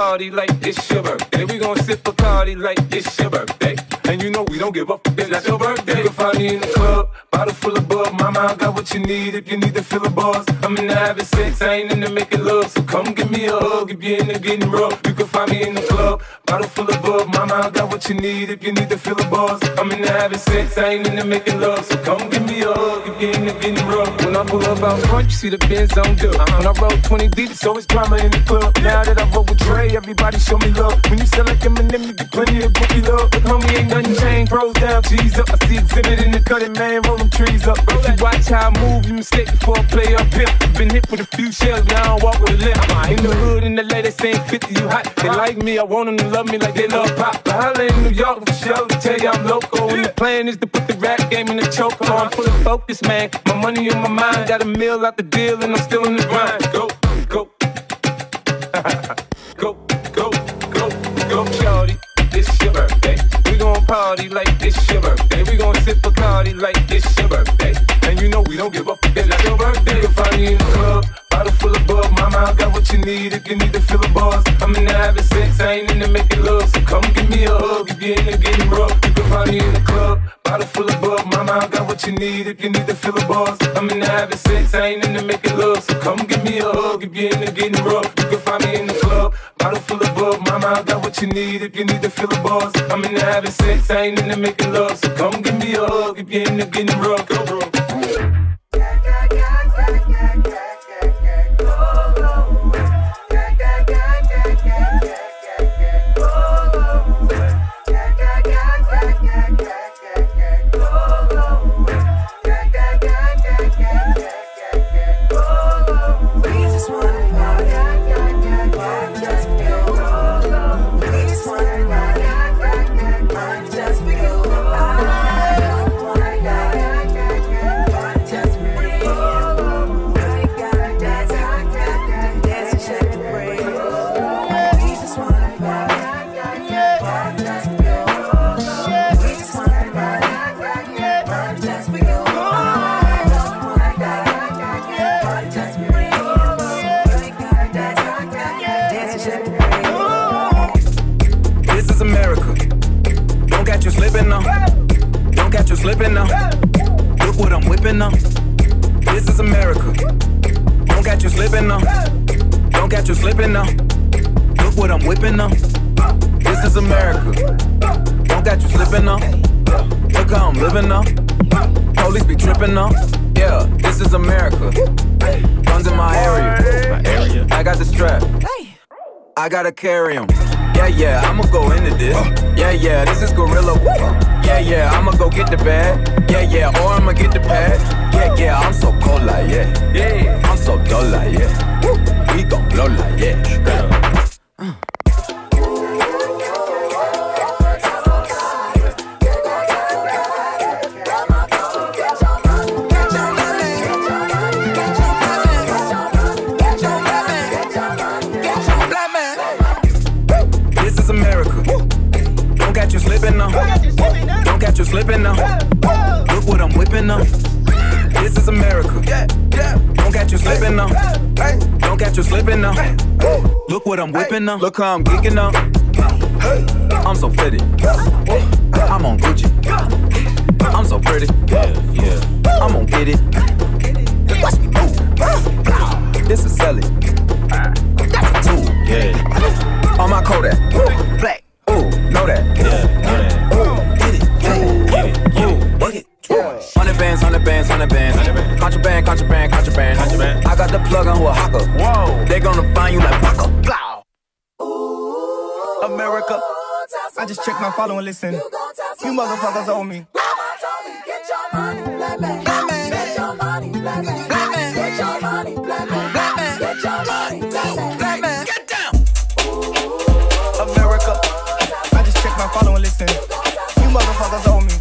close. Like it's your birthday, we gon' sip Bacardi like it's your birthday. And you know we don't give up, it's not your birthday. You can find me in the club, bottle full of bub. Mama, I got what you need if you need to fill a buzz. I'm in the having sex, I ain't in the making love. So come give me a hug if you're in the getting rough. You can find me in the club, bottle full of bub. Mama, I got what you need if you need to fill a buzz. I'm in the having sex, I ain't in the making love. So come give me a hug if you're in the getting rough. When I pull up out front, you see the Benz on dub. When I roll 20 deep, it's always drama in the club. Now that I roll with Dre, everybody show me love. When you sell like Eminem, you get plenty of groupie love. But homie, ain't nothing changed, rolls down, cheese up. I see exhibit in the cutting, man, roll them trees up. If you watch how I move, you mistake before I play up here. Been hit with a few shells, now I don't walk with a limp. In the hood, in the ladies saying 50, you hot. They like me, I want them to love me like they love pop. But holla in New York for sure, to tell you I'm local. And the plan is to put the rap game in the choke. I'm fully focused, man. My money on my mind, got a meal out the deal, and I'm still in the grind. Go, go, go, go, go, go, shorty. It's your birthday. We gon' party like it's your birthday. We gon' sip Bacardi like it's your birthday. And you know we don't give up, it's not your birthday. You'll find me in the club, bottle full of bub. Mama, I got what you need if you need to fill a buzz. I'm in the having sex, I ain't in the making love. So come give me a hug if you're in the getting rough. You can find me in the club, bottle full of bub. Mama, I got what you need if you need to fill a buzz. I'm in the having sex, I ain't in the making love. So come give me a hug if you're in the getting rough. You can find me in the club, bottle full of bub. Mama, I got what you need if you need to fill a buzz. I'm in the having sex, I ain't in the making love. So come give me a hug if you're in the getting rough. Go, bro. Slipping now. Look what I'm whipping now. This is America. Don't catch you slipping now. Don't catch you slipping now. Look what I'm whipping now. This is America. Don't catch you slipping now. Look how I'm living now. Hold Police be tripping up. Yeah, this is America. Guns in my area. I got the strap. I gotta carry 'em. Yeah, I'ma go into this. Yeah, this is gorilla. Yeah, I'ma go get the bag. Yeah, or I'ma get the pad. Yeah, I'm so cold like yeah. I'm so dull like yeah. We gon' blow like yeah. Don't catch you slipping now. Look what I'm whipping now. This is America. Don't catch you slipping now. Don't catch you slipping now. Look what I'm whipping now. Look how I'm geeking now. I'm so fitted. I'm on Gucci. I'm so pretty. I'm gon' get it. Watch me move. This is selling. That's a tool. On my Kodak. Black. Ooh, know that. Hundred bands. Contraband. I got the plug on who a hawker. Whoa. They gonna find you like Paco. America. I just checked my follow and listen. You motherfuckers owe me. Get your money, black man. Get your money, black man. Get your money, black man. Get your money, black man. Get down. America. I just checked my follow and listen. You motherfuckers owe me.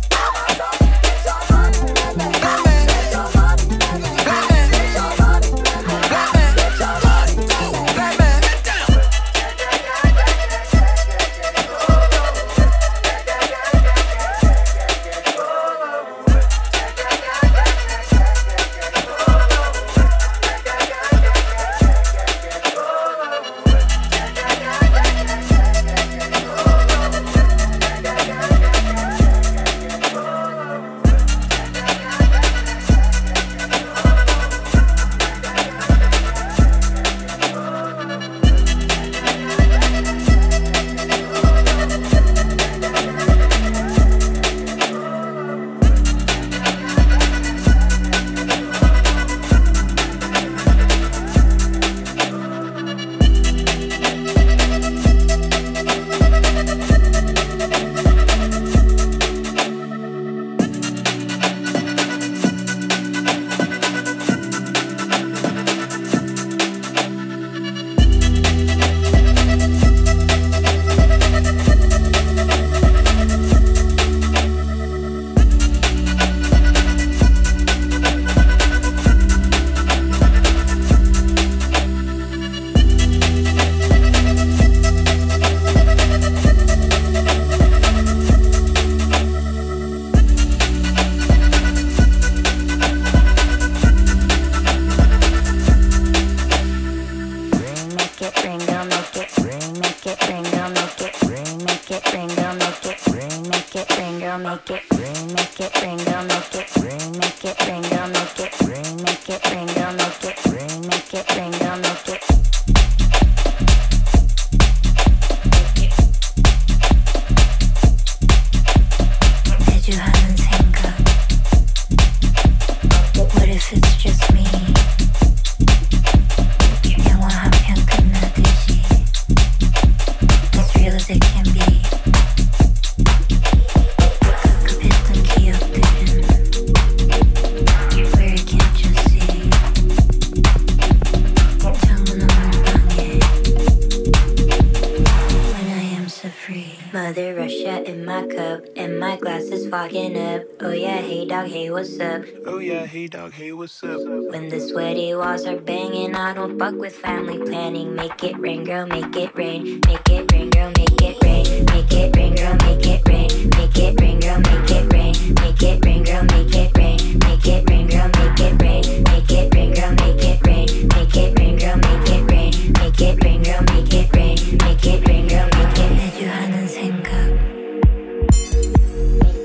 Mother Russia in my cup, and my glass is fogging up. Oh yeah, hey dog, hey what's up? Oh yeah, hey dog, hey what's up? When the sweaty walls are banging, I don't fuck with family planning. Make it rain, girl, make it rain. Make it rain, girl, make it rain. Make it rain, girl, make it rain. Make it rain, girl, make it rain. Make it rain, girl, make it rain. Make it rain, girl, make it rain. Make it rain, girl, make it rain. Make it rain, girl, make it rain. Make it rain, girl, make it rain. Make it rain, girl, make it rain. 내 주 하는 생각.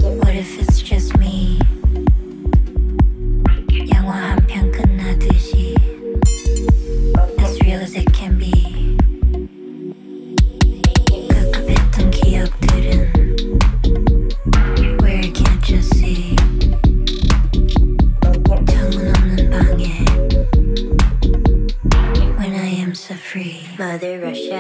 What if it's just me? 영화 한 편 끝나듯이. As real as it can be. 급급했던 기억들은 Where can't you see?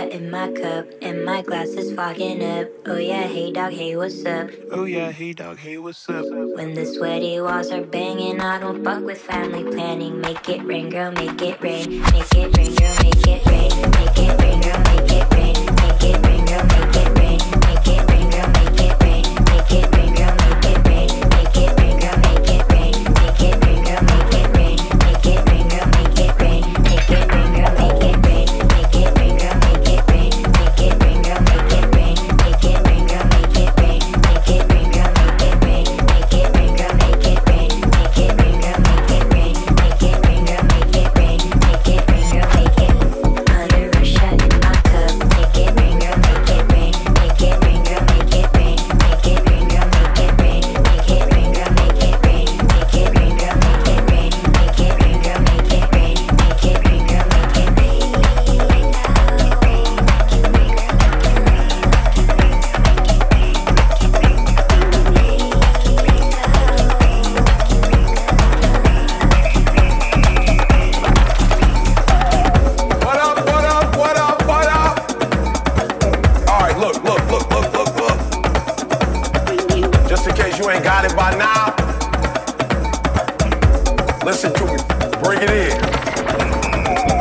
shot in my cup, and my glass is fogging up. Oh yeah, hey dog, hey what's up? Oh yeah, hey dog, hey what's up? When the sweaty walls are banging, I don't fuck with family planning. Make it rain, girl, make it rain. Make it rain, girl, make it rain. Make it rain, girl, make it rain. Make it rain, girl, make it rain. Make it rain, girl, make it rain. Make it rain, girl, make it rain. Make it rain, girl, make it rain. Make it rain, girl, make it rain. Make it rain, girl, make it rain. Make it rain, girl, make it rain. Make it rain, girl, make it rain. Make it rain, girl, make it rain. Make it rain, girl, make it rain. Make it rain, girl, make it rain. Make it rain, girl, make it rain. Make it rain, girl, make it rain. Make it rain, girl, make it rain. Make it rain, girl, make it. Under a shot in my cup. Make it rain, girl, make it rain. Make it rain, girl, make it rain. Make it rain, girl, make it rain. Make it rain, girl, make it rain. Make it rain, girl, make it rain. Make it rain, girl, make it rain. Make it rain, girl, make it What up, what up, what up, what up? All right, look. Just in case you ain't got it by now, listen to me. Bring it in.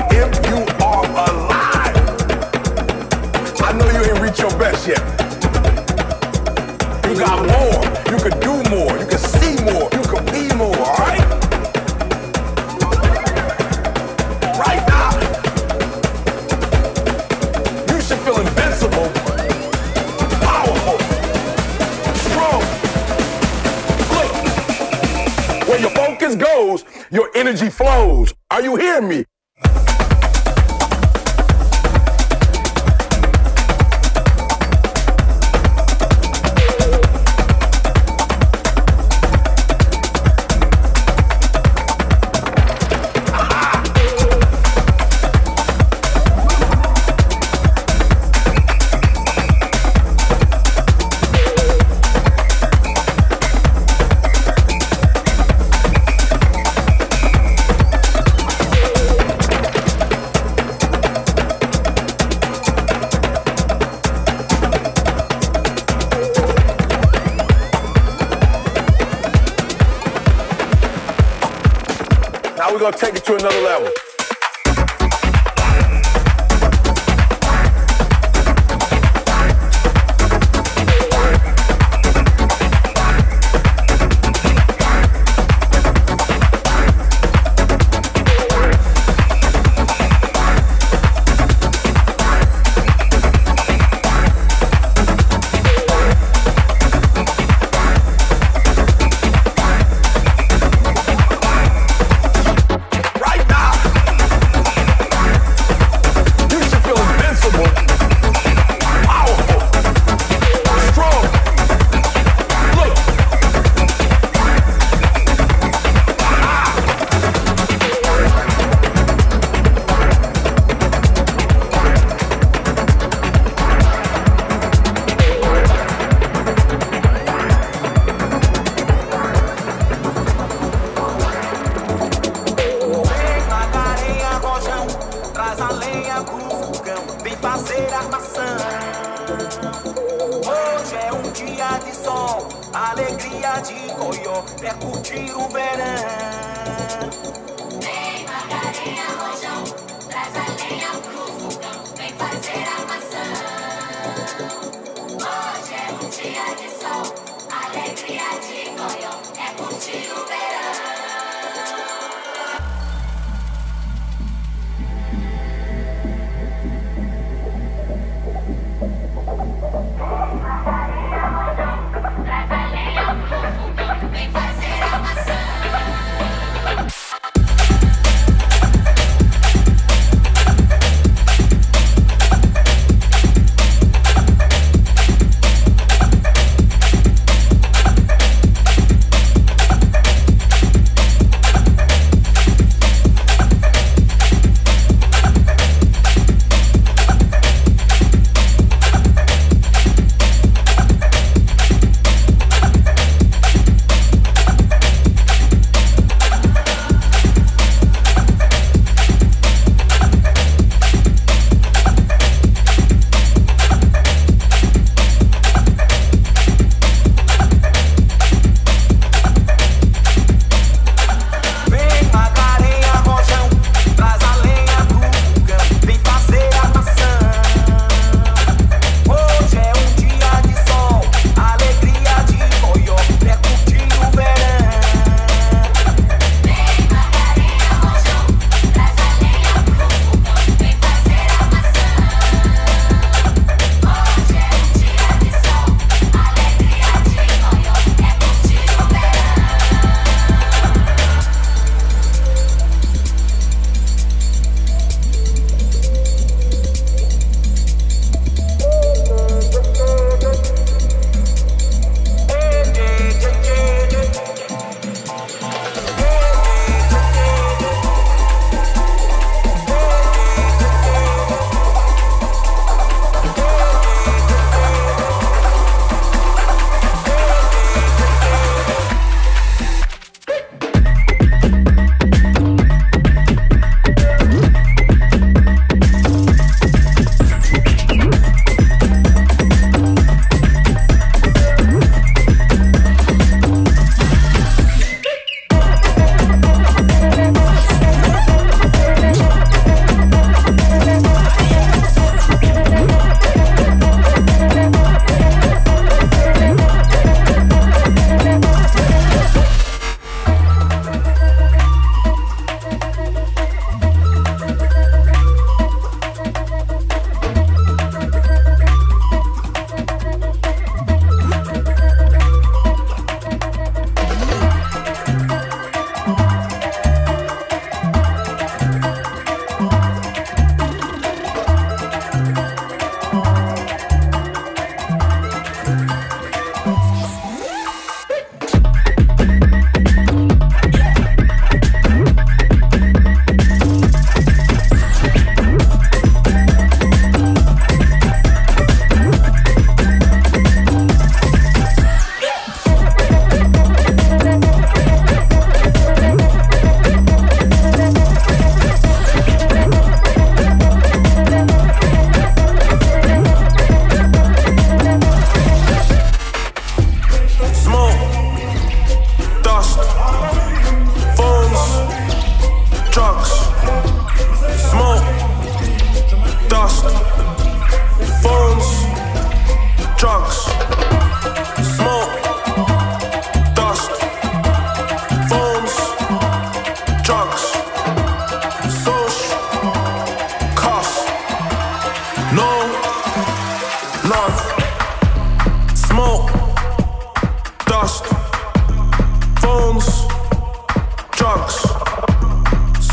If you are alive, I know you ain't reached your best yet. You got more. You can do more. You can see more. You can be more, all right? Right now, you should feel invincible, powerful, strong. Look, where your focus goes, your energy flows. Are you hearing me? Now we're gonna take it to another level.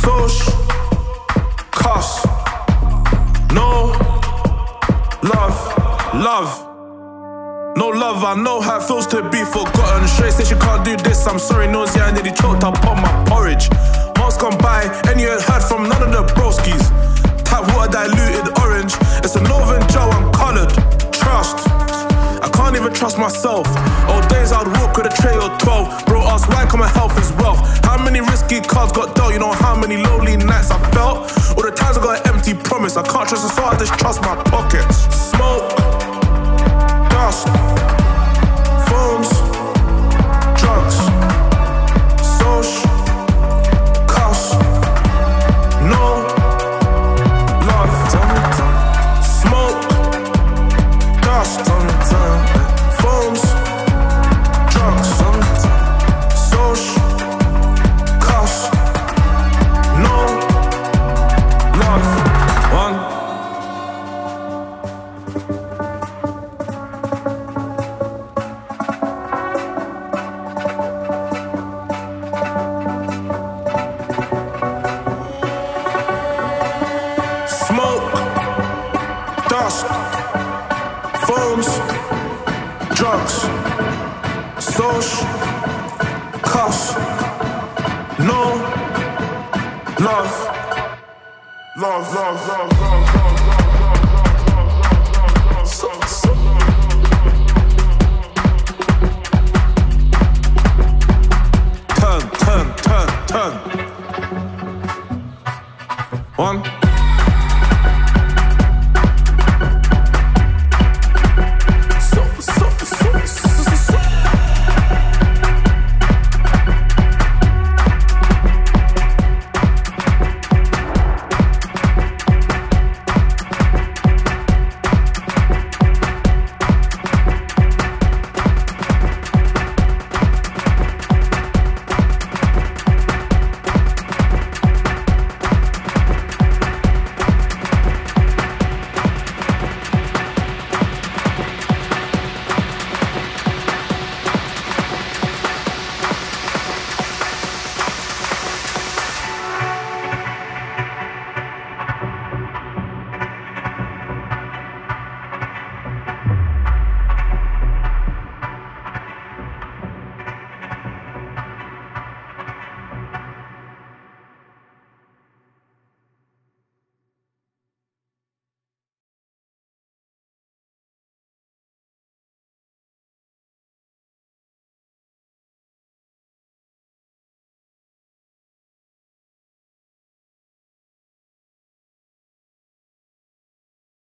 Soch, cuss. No love. No love, I know how it feels to be forgotten. Straight say she can't do this, I'm sorry, nosy, I nearly choked up on my porridge. Months gone by, and you ain't heard from none of the broskies. Tap water diluted orange, it's a Northern Joe, I'm coloured. Trust, I can't even trust myself. Old days I'd walk with a tray or 12. Bro, ask why come my health is wealth. How many risky cards got dealt, you know how many lonely nights I felt. All the times I got an empty promise, I can't trust her, so I just trust my pockets. Smoke, dust, phones, drugs, soch, cuss, no love. Smoke, dust, phones, drugs, soch, cuss, no love. One. Dust, phones, drugs, soch, cuss, no love. Turn. One.